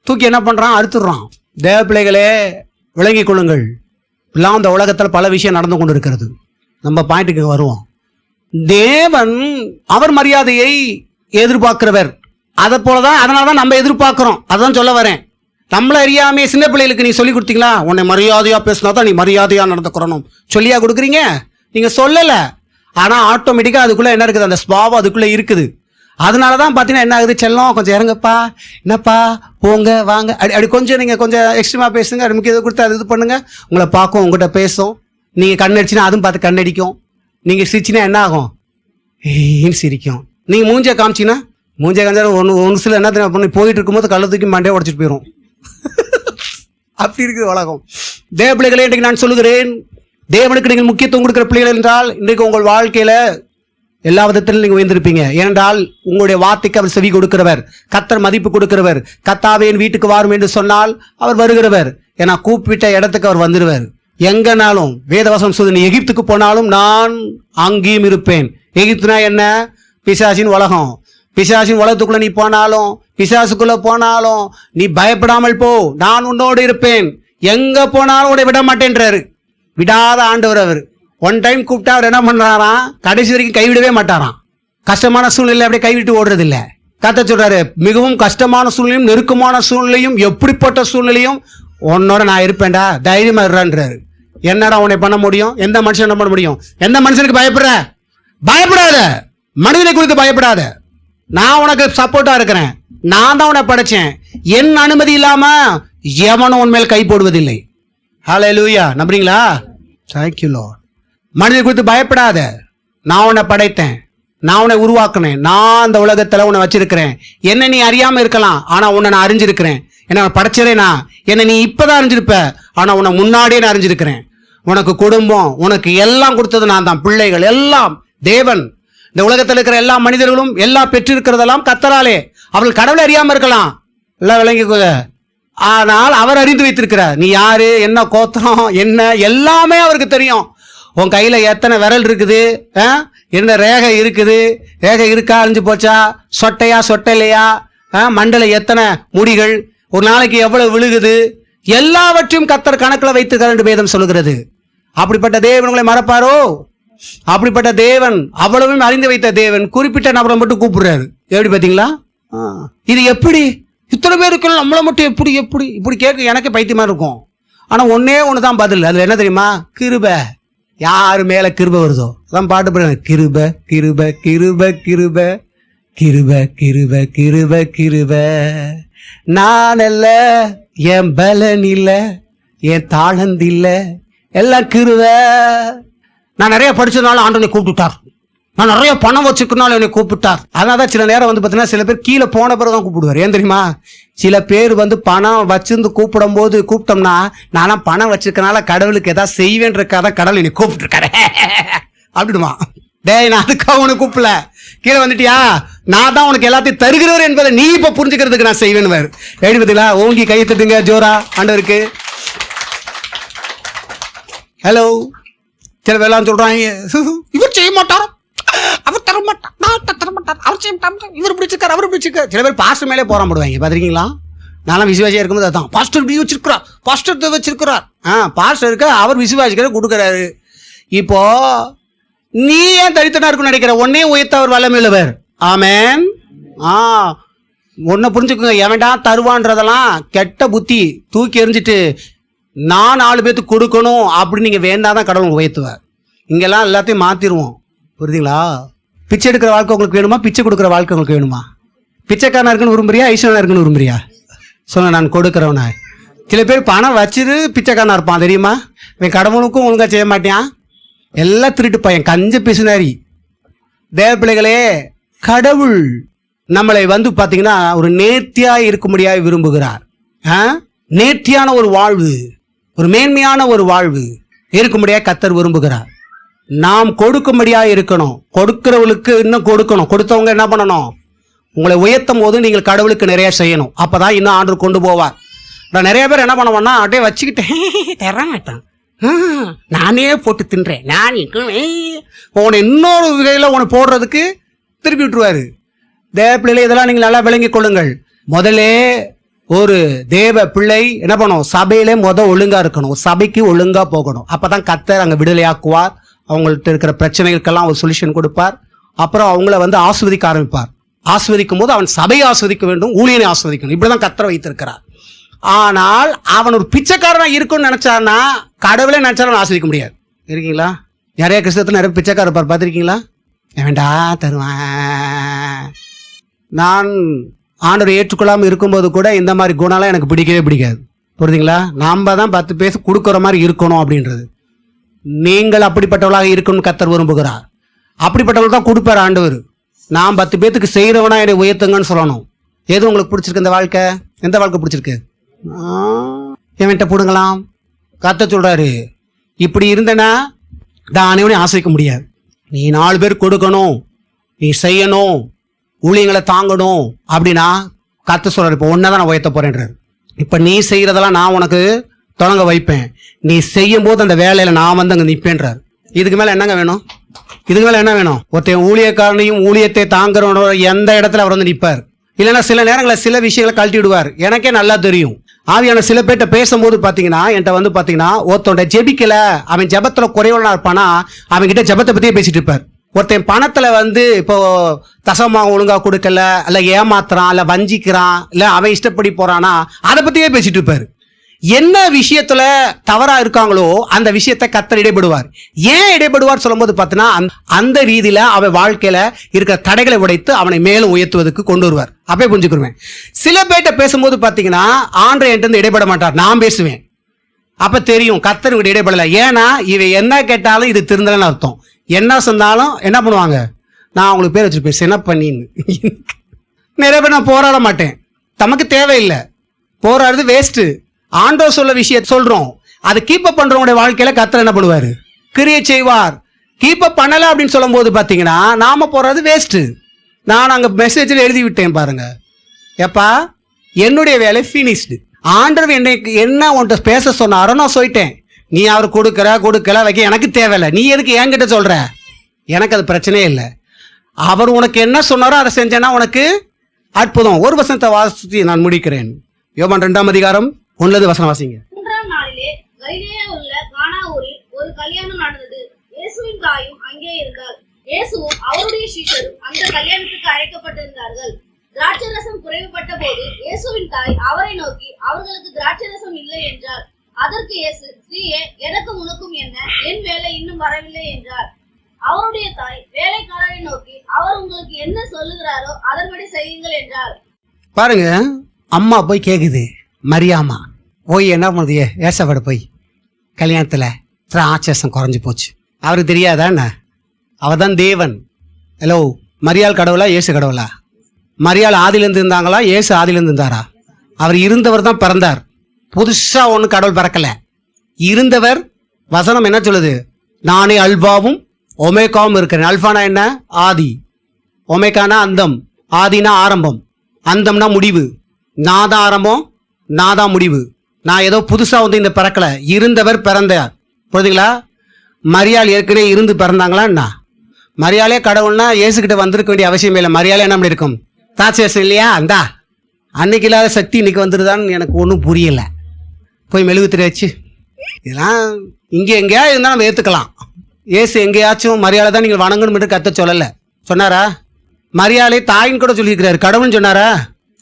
தூக்கி என்ன பண்ணுறான், அறுத்துடுறான். தேவ பிள்ளைகளே விளங்கி கொள்ளுங்கள், எல்லாம் இந்த உலகத்தில் பல விஷயம் நடந்து கொண்டு இருக்கிறது. நம்ம பாயிண்ட்டுக்கு வருவோம். தேவன் அவர் மரியாதையை எதிர்பார்க்கிறவர். அதை போலதான், அதனால தான் நம்ம எதிர்பார்க்கிறோம். அதான் சொல்ல வரேன். நம்மள அறியாமே சின்ன பிள்ளைகளுக்கு நீ சொல்லி கொடுத்தீங்களா, உன்னை மரியாதையா பேசினா தான் நீ மரியாதையா நடந்துக்கிறணும் சொல்லியா கொடுக்குறீங்க, நீங்க சொல்லல. ஆனா ஆட்டோமேட்டிக்கா அதுக்குள்ள என்ன இருக்குது, அந்த ஸ்வாவம் அதுக்குள்ள இருக்குது. அதனாலதான் பாத்தீங்கன்னா என்ன ஆகுது, செல்லம் கொஞ்சம் இறங்கப்பா, என்னப்பா போங்க வாங்க அப்படி கொஞ்சம் நீங்க கொஞ்சம் எக்ஸ்ட்ரீமா பேசுங்க, அது முக்கியம் கொடுத்து அது இது பண்ணுங்க, உங்களை பார்க்கும், உங்ககிட்ட பேசும். நீங்க கண்ணடிச்சுன்னா அதுவும் பார்த்து கண்ணடிக்கும். நீங்க சிரிச்சினா என்ன ஆகும், சிரிக்கும். நீங்க மூஞ்ச காமிச்சிங்கன்னா மூஞ்ச காமிச்சா ஒன்று சில என்ன பண்ணி போயிட்டு இருக்கும்போது கள்ள தூக்கி மண்டையை உடச்சிட்டு போயிடும். அப்படி இருக்குது உலகம். தேவ பிள்ளைகளே, இன்றைக்கு நான் சொல்லுகிறேன், தேவனுக்கு நீங்கள் முக்கியத்துவம் கொடுக்குற பிள்ளைகள் என்றால் இன்றைக்கு உங்கள் வாழ்க்கையில எல்லா விதத்திலும் நீங்க உயர்ந்திருப்பீங்க. ஏனென்றால் உங்களுடைய வார்த்தைக்கு அவர் செவி கொடுக்கிறவர், கர்த்தர் மதிப்பு கொடுக்கிறவர். கர்த்தாவே என் வீட்டுக்கு வாரும் என்று சொன்னால் அவர் வருகிறவர். ஏன்னா கூப்பிட்ட இடத்துக்கு அவர் வந்துடுவார். எங்கனாலும் வேதவசனம் சொல்லுது, நீ எகிப்துக்கு போனாலும் நான் அங்கேயும் இருப்பேன். எகிப்துனா என்ன, பிசாசின் உலகம். பிசாசின் உலகத்துக்குள்ள நீ போனாலும், பிசாசுக்குள்ள போனாலும் நீ பயப்படாமல் போ, நான் உன்னோடு இருப்பேன். எங்க போனாலும் உடைய விட மாட்டேன்றாரு. விடாத ஆண்டவர் அவர். ஒன் டைம் கூப்பிட்டா அவர் என்ன பண்றாராம், கடைசி வரைக்கும் கைவிடவே மாட்டாராம். கஷ்டமான சூழ்நிலை அப்படியே கைவிட்டு ஓடுறது இல்லை. கர்த்தர் சொல்றாரு, மிகவும் கஷ்டமான சூழ்நிலையும் நெருக்கமான சூழ்நிலையும் எப்படிப்பட்ட சூழ்நிலையும் உன்னோட நான் இருப்பேன்டா, தைரியமா இருறான்றாரு. என்னடா உன்னை பண்ண முடியும், எந்த மனுஷன் என்ன பண்ண முடியும், எந்த மனுஷனுக்கு பயப்படுற, பயப்படாத, மனிதனை குறித்து பயப்படாத. நான் உனக்கு சப்போர்ட்டா இருக்கிறேன், நான் தான் உன்னை படைச்சேன். என் அனுமதி இல்லாம எவனும் உன் மேல் கை போடுவதில்லை. ஹல்லேலூயா, நம்புறீங்களா? Thank you Lord. மனிதனை குறித்து பயப்படாத, நான் உன்னை படைத்தேன், நான் உன்னை உருவாக்குனேன், நான் அந்த உலகத்துல உன்னை வச்சிருக்கிறேன். என்ன நீ அறியாம இருக்கலாம், ஆனா உன்னை நான் அறிஞ்சிருக்கிறேன். என்ன படைச்சதே நான். என்ன நீ இப்பதான் அறிஞ்சிருப்ப, ஆனா உன்னை முன்னாடியே நான் அறிஞ்சிருக்கிறேன். உனக்கு குடும்பம், உனக்கு எல்லாம் கொடுத்தது நான் தான். பிள்ளைகள் எல்லாம் தேவன். இந்த உலகத்தில் இருக்கிற எல்லா மனிதர்களும் எல்லாம் பெற்றிருக்கிறதெல்லாம் கர்த்தராலே. அவர்கள் கடவுளை அறியாம இருக்கலாம், எல்லாம் விளங்கிக்கோங்க. ஆனால் அவர் அறிந்து வைத்திருக்கிறார். நீ யாரு, என்ன கோத்திரம், என்ன எல்லாமே அவருக்கு தெரியும். உன் கையில எத்தனை விரல் இருக்குது, என்ன ரேகை இருக்குது, ரேகை இருக்கா, அழிஞ்சு போச்சா, சொட்டையா சொட்டையிலையா, மண்டல எத்தனை முடிகள், ஒரு நாளைக்கு எவ்வளவு விழுகுது, எல்லாவற்றையும் கர்த்தர் கணக்கில் வைத்திருக்கிறார் என்று வேதம் சொல்லுகிறது. அப்படிப்பட்ட தேவன் உங்களை மறப்பாரோ? அப்படிப்பட்ட தேவன், அவ்வளவும் அறிந்து வைத்த தேவன் குறிப்பிட்ட நபரை மட்டும் கூப்பிடுறாரு. எப்படி பார்த்தீங்களா? இது எப்படி இத்தனை பேருக்கு நம்மளை மட்டும் எப்படி எப்படி இப்படி கேட்க எனக்கு பைத்தியமா இருக்கும். ஆனா ஒன்னே ஒண்ணுதான் பதில். அதுல என்ன தெரியுமா? கிருபை. யாரு மேல கிருபை வருதோ அதான் பாட்டு பாடுறாங்க. கிருபை கிருபை கிருபை கிருபை கிருபை கிருபை கிருபை கிருபை. நான் அல்ல, என் பலன் இல்ல, என் தாளந்து இல்ல, எல்லாம் கிருபை. நான் நிறைய படிச்சதுனால ஆண்டவனை கூப்பிட்டுட்டார். நான் நிறைய பணம் வச்சுக்கனாலும் என்னை கூப்பிட்டார். அதனாலதான் சில நேரம் வந்து பார்த்தீங்கன்னா சில பேர் கீழே போன பிறகு தான் கூப்பிடுவார். ஏன் தெரியுமா? சில பேர் வந்து பணம் வச்சிருந்து கூப்பிடும் போது கூப்பிட்டோம்னா, நானும் பணம் வச்சிருக்கனால கடவுளுக்கு ஏதாவது செய்வேன்றக்காக கடவுள் என்னை கூப்பிட்டுருக்காரு அப்படிடுமா. டேய், நான் அதுக்காக உனக்கு கூப்பிடல, கீழே வந்துட்டியா, நான் தான் உனக்கு எல்லாத்தையும் தருகிறவர் என்பதை நீ இப்ப புரிஞ்சுக்கிறதுக்கு நான் செய்வேன்னு. எப்படி பார்த்தீங்களா? ஓங்கி கையை தட்டுங்க ஜோரா ஆண்டவருக்கு. ஹலோ. சில பேர்லாம் சொல்றாங்க, இவர் செய்ய மாட்டாரோ, அவர் தர மாட்டார், நான் தர மாட்டார், அவர் செய்ய மாட்டார், இவர் பிடிச்சிருக்காரு, அவர் பிடிச்சிருக்காரு. சில பேர் பாஸ்டர் மேலே போராட போடுவாங்க. பார்த்துருக்கீங்களா? நானும் விசுவாசியா இருக்கும்போது அதான், பாஸ்டர் இப்படி வச்சிருக்கிறார், பாஸ்டர் வச்சிருக்கிறார். பாஸ்டர் இருக்க, அவர் விசுவாசிக்கிற கொடுக்குறாரு. இப்போ நீ ஏன் தரித்தனா இருக்குன்னு நினைக்கிற? ஒன்னே உயர்த்த அவர் வல்லமையுள்ளவர். ஆமென். ஒன்ன புரிஞ்சுக்கோங்க, எவன்டா தருவான்றதெல்லாம் கெட்ட புத்தி. தூக்கி எறிஞ்சிட்டு நான் 4 பேத்துக்கு கொடுக்கணும் அப்படின்னு நீங்க வேண்டாதான் கடவுள் உயர்த்துவார். இங்கெல்லாம் எல்லாத்தையும் மாத்திருவோம். புரியுதுங்களா? பிச்சை எடுக்கிற வாழ்க்கை உங்களுக்கு வேணுமா? பிச்சை கொடுக்குற வாழ்க்கை உங்களுக்கு வேணுமா? பிச்சைக்காரனா இருக்குன்னு விரும்புறியா, ஐஸ்வரனா இருக்குன்னு விரும்புறியா? சொன்ன நான் கொடுக்குறவனா. சில பேர் பணம் வச்சிரு பிச்சைக்காரனா இருப்பான் தெரியுமா? இவன் கடவுளுக்கும் ஒழுங்கா செய்ய மாட்டான், எல்லாம் திருட்டு பையன், கஞ்ச பிசுனாரி. தேவ பிள்ளைகளே, கடவுள் நம்மளை வந்து பார்த்தீங்கன்னா ஒரு நேர்த்தியா இருக்கும்படியாக விரும்புகிறார். நேர்த்தியான ஒரு வாழ்வு, ஒரு மேன்மையான ஒரு வாழ்வு இருக்கும்படியாக கர்த்தர் விரும்புகிறார். நாம் கொடுக்கும்படியாக இருக்கணும். கொடுக்கிறவங்களுக்கு இன்னும் கொடுக்கணும். கொடுத்தவங்க என்ன பண்ணணும்? உங்களை உயர்த்தும் போது நீங்கள் கடவுளுக்கு நிறைய செய்யணும். அப்பதான் இன்னும் ஆண்டவர் கொண்டு போவார். நான் நிறைய பேர் என்ன பண்ணுவேன்னா, அப்படியே வச்சுக்கிட்டேன் தர மாட்டேன், நானே போட்டு தின்றேன், நான் உன்னை இன்னொரு வகையில் உன்னை போடுறதுக்கு திருப்பி விட்டுருவாரு. தேவ பிள்ளைகளை இதெல்லாம் நீங்கள் நல்லா விளங்கிக் கொள்ளுங்கள். முதலே ஒரு தேவ பிள்ளை என்ன பண்ணும்? சபையிலே ஒழுங்கா இருக்கணும். ஒரு சபைக்கு ஒழுங்கா போகணும். அப்பதான் கர்த்தர் அங்க விடுதலையாக்குவார். அவங்கள்ட்ட இருக்கிற பிரச்சனைகளுக்கெல்லாம் ஒரு சொல்யூஷன் கொடுப்பார். அப்புறம் அவங்கள வந்து ஆஸ்வதிக்க ஆரம்பிப்பார். ஆஸ்வதிக்கும் போது அவன் சபையை ஆஸ்வதிக்க வேண்டும், ஊழியனை ஆஸ்வதிக்கணும். இப்படிதான் கர்த்தர் வைத்திருக்கிறார். ஆனால் அவன் ஒரு பிச்சைக்காரனா இருக்கும்னு நினைச்சான்னா, கடவுளே நினைச்சாலும் ஆஸ்வதிக்க முடியாது. இருக்கீங்களா? நிறைய கிறிஸ்தவத்தில் நிறைய பிச்சைக்காரர் இருப்பார், பார்த்துருக்கீங்களா? வேண்டா தருவேன். நான் ஆண்டவரை ஏற்றுக்கொள்ளாமல் இருக்கும்போது கூட இந்த மாதிரி குணம்லாம் எனக்கு பிடிக்கவே பிடிக்காது. புரியுதுங்களா? நாம தான் 10 பேச கொடுக்குற மாதிரி இருக்கணும் அப்படின்றது. நீங்கள் அப்படிப்பட்டவளாக இருக்கணும்னு கர்த்தர் விரும்புகிறார். அப்படிப்பட்டவர்கள் தான் கொடுப்பார் ஆண்டவர். நான் 10 பேத்துக்கு செய்கிறவனா என்னை உயர்த்துங்கன்னு சொல்லணும். எது உங்களுக்கு பிடிச்சிருக்கு? இந்த வாழ்க்கை எந்த வாழ்க்கை பிடிச்சிருக்கு? என்கிட்ட போடுங்களாம். கர்த்தர் சொல்றாரு, இப்படி இருந்தனா தானே ஆசைக்க முடியாது. நீ 4 பேர் கொடுக்கணும், நீ செய்யணும், ஊழியங்களை தாங்கணும் அப்படின்னா கர்த்தர் சொல்றாரு, இப்போ ஒன்னதான் நான் உயர்த்த போறேன்றாரு. இப்ப நீ செய்யறதெல்லாம் நான் உனக்கு தொடங்க வைப்பேன். நீ செய்யும் போது அந்த வேலையில நான் வந்து அங்க நிற்பேன்றார். இதுக்கு மேல என்னங்க வேணும்? இதுக்கு மேல என்ன வேணும்? ஒருத்தன் ஊழியக்காரனையும் ஊழியத்தை தாங்குறவனோட எந்த இடத்துல அவர் வந்து நிற்பார். இல்லைன்னா சில நேரங்களில் சில விஷயங்களை கழட்டி விடுவார். எனக்கே நல்லா தெரியும். ஆவியான சில பேர்ட்ட பேசும்போது பாத்தீங்கன்னா, என்கிட்ட வந்து பாத்தீங்கன்னா, ஒருத்தோட ஜெபிக்கல, அவன் ஜெபத்துல குறைவனா இருப்பானா, அவன் கிட்ட ஜெபத்தை பத்தியே பேசிட்டு இருப்பார். ஒருத்தன் பணத்துல வந்து இப்போ தசமா ஒழுங்கா கொடுக்கல, இல்ல ஏமாத்துறான், இல்ல வஞ்சிக்கிறான், இல்ல அவன் இஷ்டப்படி போறானா, அதை பத்தியே பேசிட்டு இருப்பாரு. என்ன விஷயத்துல தவறா இருக்காங்களோ அந்த விஷயத்தை கர்த்தர் இடைபடுவார். ஏன் இடைபடுவார் சொல்லும் போது பார்த்தீங்கன்னா, அந்த ரீதியில அவன் வாழ்க்கையில இருக்கிற தடைகளை உடைத்து அவனை மேலும் உயர்த்துவதற்கு கொண்டு வருவார். அப்பே புரிஞ்சுக்கிருவேன். சில பேர்ட்ட பேசும்போது பாத்தீங்கன்னா, ஆண்டவர் என்கிட்ட இருந்து இடைபட மாட்டார், நான் பேசுவேன். அப்ப தெரியும் கர்த்தர் இவங்க இடைபடல. ஏன்னா இவன் என்ன கேட்டாலும் இது திருந்தலன்னு அர்த்தம். என்ன சொன்னாலும் என்ன பண்ணுவாங்க? நான் அவங்களுக்கு பேர் வச்சிருப்பேன், என்ன பண்ணின்னு. நிறைய பேர் நான் போராட மாட்டேன், தமக்கு தேவையில்லை, போராடுறது வேஸ்ட். ஆண்டவர் சொல்ல விஷயத்தை சொல்றோம், அதை கீப் அப் பண்றவங்களுடைய வாழ்க்கையில கர்த்தர் என்ன பண்ணுவாரு? கிரியை செய்வார். கீப் அப் பண்ணல அப்படின்னு சொல்லும் போது பாத்தீங்கன்னா நாம போறது வேஸ்ட். நான் அங்க மெசேஜில் எழுதி விட்டேன் பாருங்க, எப்பா என்னுடைய வேலை ஃபினிஷ்டு, ஆண்டவர் என்ன உன்கிட்ட பேச சொன்னாரோ நான் சொல்லிட்டேன். நீ அவர் கொடுக்கல வைக்க எனக்கு தேவையில்லை. நீ எதுக்கு என்கிட்ட சொல்ற? எனக்கு அது பிரச்சனையே இல்லை. அவர் உனக்கு என்ன சொன்னாரோ அதை செஞ்சேன்னா உனக்கு அற்புதம். ஒரு வசனத்தை வாசித்து நான் முடிக்கிறேன். யோவான் 2:1 வாசிங்க. 3ஆம் நாளிலே கலிலேயா உள்ள கானா ஊரில் ஒரு கல்யாணம் நடந்தது. இயேசுவின் தாயும் அங்கே இருந்தாள். இயேசுவும் அவருடைய சீஷரும் அந்த கல்யாணத்துக்கு அழைக்கப்பட்டிருந்தார்கள். திராட்சரசம் குறைவுபட்ட போது இயேசுவின் தாய் அவரை நோக்கி, அவர்களுக்கு திராட்சரசம் இல்லை என்றார். அதற்கு இயேசு, ஸ்திரீயே, எனக்கும் உனக்கும் என்ன? என் வேலை இன்னும் வரவில்லை என்றார். அவருடைய தாய் வேலைக்காரரை நோக்கி, அவர் உங்களுக்கு என்ன சொல்லுகிறாரோ அதன்படி செய்யுங்கள் என்றார். பாருங்க, அம்மா போய் கேக்குது, மரியாமா போய் என்ன பண்ணுது? ஏசப்பட போய் கல்யாணத்துல திராட்சரசம் குறைஞ்சு போச்சு. அவருக்கு தெரியாதா என்ன? அவர் தான் தேவன். ஹலோ, மரியாள் கடவுளா இயேசு கடவுளா? மரியாள் ஆதியிலிருந்து இருந்தாங்களா? இயேசு ஆதியிலிருந்து இருந்தாரா? அவர் இருந்தவர் தான் பிறந்தார். புதுசா ஒன்றும் கடவுள் பிறக்கல. இருந்தவர். வசனம் என்ன சொல்லுது? நானே அல்பாவும் ஒமேகாவும் இருக்கிறேன். அல்பானா என்ன? ஆதி. ஒமேகானா அந்தம். ஆதினா ஆரம்பம், அந்தம்னா முடிவு. நான் தான் ஆரம்பம், நான் தான் முடிவு. நான் ஏதோ புதுசா வந்து இந்த பிறக்கல. இருந்தவர் பிறந்தார். புரியுதுங்களா? மரியாள் ஏற்கனவே இருந்து பிறந்தாங்களா என்ன? மரியாளே கடவுள்னா இயேசுகிட்ட வந்திருக்க வேண்டிய அவசியமே இல்லை. மரியாளே என்ன பண்ணிருக்கும்? தாட்சேசம் இல்லையா? அந்தா அன்னைக்கு இல்லாத சக்தி இன்னைக்கு வந்துருதான்னு எனக்கு ஒன்றும் புரியலை. போய் மெழுகுத்திரை வச்சு இதெல்லாம் இங்கே எங்கேயா இருந்தால் நம்ம ஏற்றுக்கலாம். ஏசு எங்கேயாச்சும் மரியாதை தான் நீங்கள் வணங்கணும் என்று கத்த சொல்லலை. சொன்னாரா? மரியாதை தாயின்னு கூட சொல்லியிருக்கிறாரு. கடவுள்னு சொன்னாரா?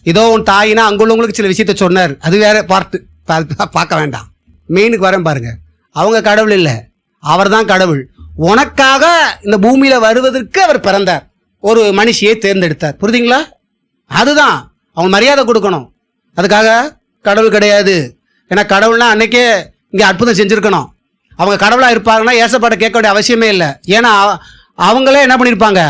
இதோ உன் தாயினா அங்குள்ளவங்களுக்கு சில விஷயத்த சொன்னார். அது வேற பார்த்து பார்க்க வேண்டாம். மெயினுக்கு வரேன் பாருங்க. அவங்க கடவுள் இல்லை, அவர் தான் கடவுள். உனக்காக இந்த பூமியில வருவதற்கு அவர் பிறந்தார். ஒரு மனுஷியை தேர்ந்தெடுத்தார். புரியுதுங்களா? அதுதான் அவங்க மரியாதை கொடுக்கணும். அதுக்காக கடவுள் கிடையாது. ஏன்னா கடவுள்னா அன்னைக்கே இங்கே அற்புதம் செஞ்சுருக்கணும். அவங்க கடவுளாக இருப்பாங்கன்னா ஏசப்பாட்ட கேட்க வேண்டிய அவசியமே இல்லை. ஏன்னா அவங்களே என்ன பண்ணியிருப்பாங்க?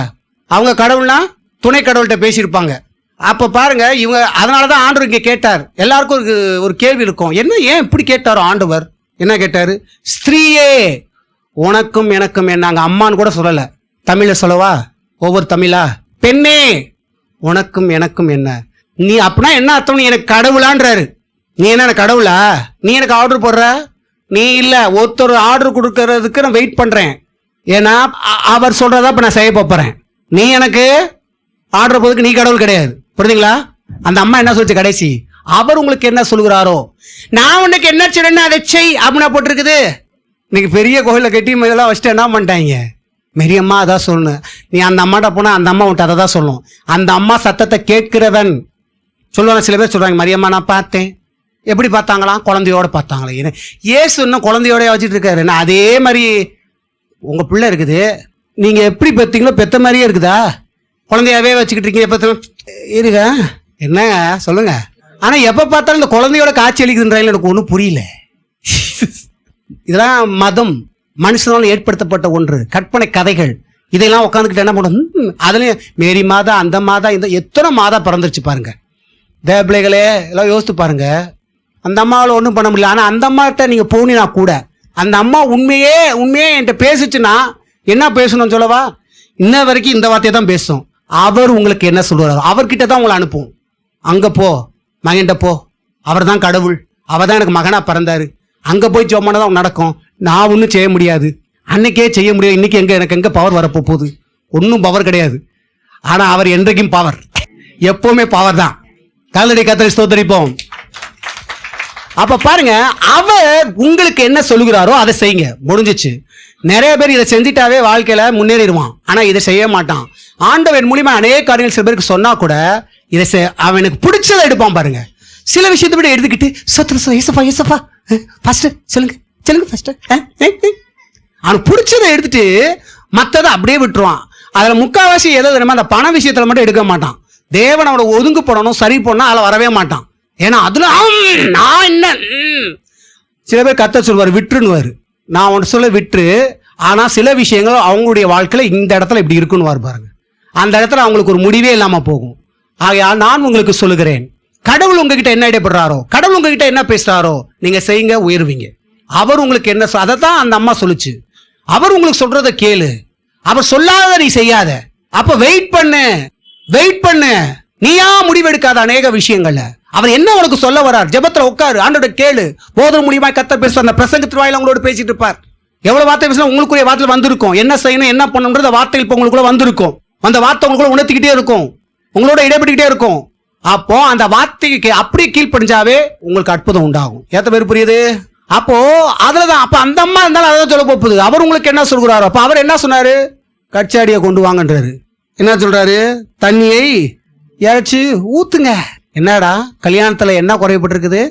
அவங்க கடவுள்னா துணை கடவுள்கிட்ட பேசியிருப்பாங்க. அப்போ பாருங்க, இவங்க அதனால தான் ஆண்டவர் இங்கே கேட்டார். எல்லாருக்கும் ஒரு கேள்வி இருக்கும். ஏன் இப்படி கேட்டாரோ ஆண்டவர்? என்ன கேட்டார்? ஸ்திரீயே, உனக்கும் எனக்கும் என்ன? அம்மான்னு கூட சொல்லலை. தமிழில் சொல்லவா? ஒவ்வொரு தமிழா? பெண்ணே, உனக்கும் எனக்கும் என்ன? நீ அப்படின்னா என்ன அர்த்தம்? நீ எனக்கு கடவுளான்றாரு. நீ என்ன கடவுளா? நீ எனக்கு ஆர்டர் போடுற? நீ இல்லை. ஒருத்தர் ஆர்டர் கொடுக்கறதுக்கு நான் வெயிட் பண்ணுறேன். ஏன்னா அவர் சொல்கிறதா இப்போ நான் செய்ய போகிறேன். நீ எனக்கு ஆர்டர் போறதுக்கு நீ கடவுள் கிடையாது. புரியுதுங்களா? அந்த அம்மா என்ன சொல்லிச்சு கடைசி? அவர் உங்களுக்கு என்ன சொல்கிறாரோ, நான் உனக்கு என்ன செய்யணும் அதை செய் அப்படின்னா போட்டிருக்குது. இன்னைக்கு பெரிய கோயிலில் கட்டி இதெல்லாம் வச்சுட்டு என்ன பண்ணிட்டாங்க? மெரியம்மா அதான் சொல்லணும். நீ அந்த அம்மாட்ட போனால் அந்த அம்மா உன்ட்டு அதை தான் சொல்லணும். அந்த அம்மா சத்தத்தை கேட்கிறவன் சொல்லுவாங்க. சில பேர் சொல்கிறாங்க, மரியம்மா நான் பார்த்தேன். எப்படி பார்த்தாங்களாம்? குழந்தையோட பார்த்தாங்களே. ஏன்னா ஏசு இன்னும் குழந்தையோட வச்சுட்டு இருக்காரு. என்ன அதே மாதிரி உங்கள் பிள்ளை இருக்குது, நீங்கள் எப்படி பெற்றீங்களோ பெற்ற மாதிரியே இருக்குதா? குழந்தையாவே வச்சுக்கிட்டு இருக்கீங்க. எப்போ இருங்க, என்னங்க சொல்லுங்க. ஆனால் எப்போ பார்த்தாலும் இந்த குழந்தையோட காட்சி அளிக்குதுன்றாங்க. எனக்கு ஒன்றும் புரியல. இதெல்லாம் மதம், மனுஷனால் ஏற்படுத்தப்பட்ட ஒன்று, கற்பனை கதைகள். இதெல்லாம் உட்காந்துக்கிட்டு என்ன பண்ணும்? அதுலேயும் மேரி மாதா, அந்த மாதா, இந்த எத்தனை மாதா பிறந்துருச்சு பாருங்க. தேவபிள்ளைகளே எல்லாம் யோசித்து பாருங்க. அந்த அம்மாவில் ஒன்றும் பண்ண முடியல. ஆனால் அந்த அம்மாட்ட நீங்கள் போனினா கூட அந்த அம்மா உண்மையே என்கிட்ட பேசுச்சுன்னா என்ன பேசணும்னு சொல்லவா? இன்ன வரைக்கும் இந்த வார்த்தையை தான் பேசும். அவர் உங்களுக்கு என்ன சொல்லுவாரோ அவர்கிட்ட தான் உங்களை அனுப்பும். அங்கே போ, மகன்கிட்ட போ, அவர் தான் கடவுள், அவர் தான் எனக்கு மகனாக பிறந்தாரு. அங்கே போய் ஜோமானா தான் நடக்கும். நான் ஒன்றும் செய்ய முடியாது. அன்னைக்கே செய்ய முடியாது. இன்னைக்கு எனக்கு எங்கே பவர் வரப்போ போகுது? ஒன்றும் பவர் கிடையாது. ஆனால் அவர் என்றைக்கும் பவர், எப்பவுமே பவர் தான். காலடி கத்தரை ஸ்தோத்திரிப்போம். அப்ப பாருங்க, அவர் உங்களுக்கு என்ன சொல்லுகிறாரோ அதை செய்யுங்க. முடிஞ்சிச்சு. நிறைய பேர் இதை செஞ்சிட்டாவே வாழ்க்கையில முன்னேறிடுவான். ஆனா இதை செய்ய மாட்டான். ஆண்டவன் மூலியமா அநேக காரியங்கள் சில பேருக்கு சொன்னா கூட இதை அவனுக்கு பிடிச்சதை எடுப்பான் பாருங்க. சில விஷயத்தை விட எடுத்துக்கிட்டு அவனுக்கு பிடிச்சதை எடுத்துட்டு மற்றதை அப்படியே விட்டுருவான். அதுல முக்கால்வாசி எதோ தெரியுமா, அந்த பண விஷயத்துல மட்டும் எடுக்க மாட்டான். தேவன் அவனை ஒதுங்கு போடணும், சரி போடணும், அதில் வரவே மாட்டான். ஏன்னா அதுல நான் என்ன, சில பேர் கத்த சொல்வார் விட்டுருன்னுவார். நான் ஒன்று சொல்ல விட்டுரு, ஆனால் சில விஷயங்கள் அவங்களுடைய வாழ்க்கையில் இந்த இடத்துல இப்படி இருக்குன்னு பாருங்க. அந்த இடத்துல அவங்களுக்கு ஒரு முடிவே இல்லாமல் போகும். ஆகையால் நான் உங்களுக்கு சொல்லுகிறேன், கடவுள் உங்ககிட்ட என்ன இடைப்படுறாரோ, கடவுள் உங்ககிட்ட என்ன பேசுறாரோ நீங்கள் செய்யுங்க, உயர்வீங்க. அவர் உங்களுக்கு என்ன அதை தான் அந்த அம்மா சொல்லுச்சு. அவர் உங்களுக்கு சொல்றதை கேளு, அவர் சொல்லாத நீ செய்யாத. அப்ப வெயிட் பண்ணு. நீயா முடிவெடுக்காத அநேக விஷயங்கள்ல அவர் என்ன உனக்கு சொல்ல வரார்? ஜெபத்துல உட்காரு, ஆண்டோட கேளு. போதர் மூலியமா கர்த்தர் பேசுவார். அந்த பிரசங்கத்து வாயில உங்களோட பேசிட்டு இருப்பார். எவ்வளவு வார்த்தை பேசினா உங்களுக்குரிய வார்த்தை வந்திருக்கும். என்ன செய்யணும், என்ன பண்ணணும்ன்ற வார்த்தைகள் இப்போ உங்களுக்குள்ள வந்திருக்கும். அந்த வார்த்தை உங்களுக்குள்ள உணர்த்திக்கிட்டே இருக்கும், உங்களோட இடைப்பட்டுக்கிட்டே இருக்கும். அப்போ அந்த வார்த்தைக்கு அப்படியே கீழ்ப்படிஞ்சாவே உங்களுக்கு அற்புதம் உண்டாகும். ஏத்த பேர் புரியுது? அப்போ அதுலதான் அப்ப அந்த அம்மா இருந்தாலும் அதான் சொல்ல போகுது. அவர் உங்களுக்கு என்ன சொல்கிறாரு? அப்ப அவர் என்ன சொன்னாரு? கச்சாடியை கொண்டு வாங்கன்றாரு. என்ன சொல்றாரு? தண்ணியை இறைச்சி ஊத்துங்க. என்னடா கல்யாணத்துல என்ன குறைபட்டிருக்குது?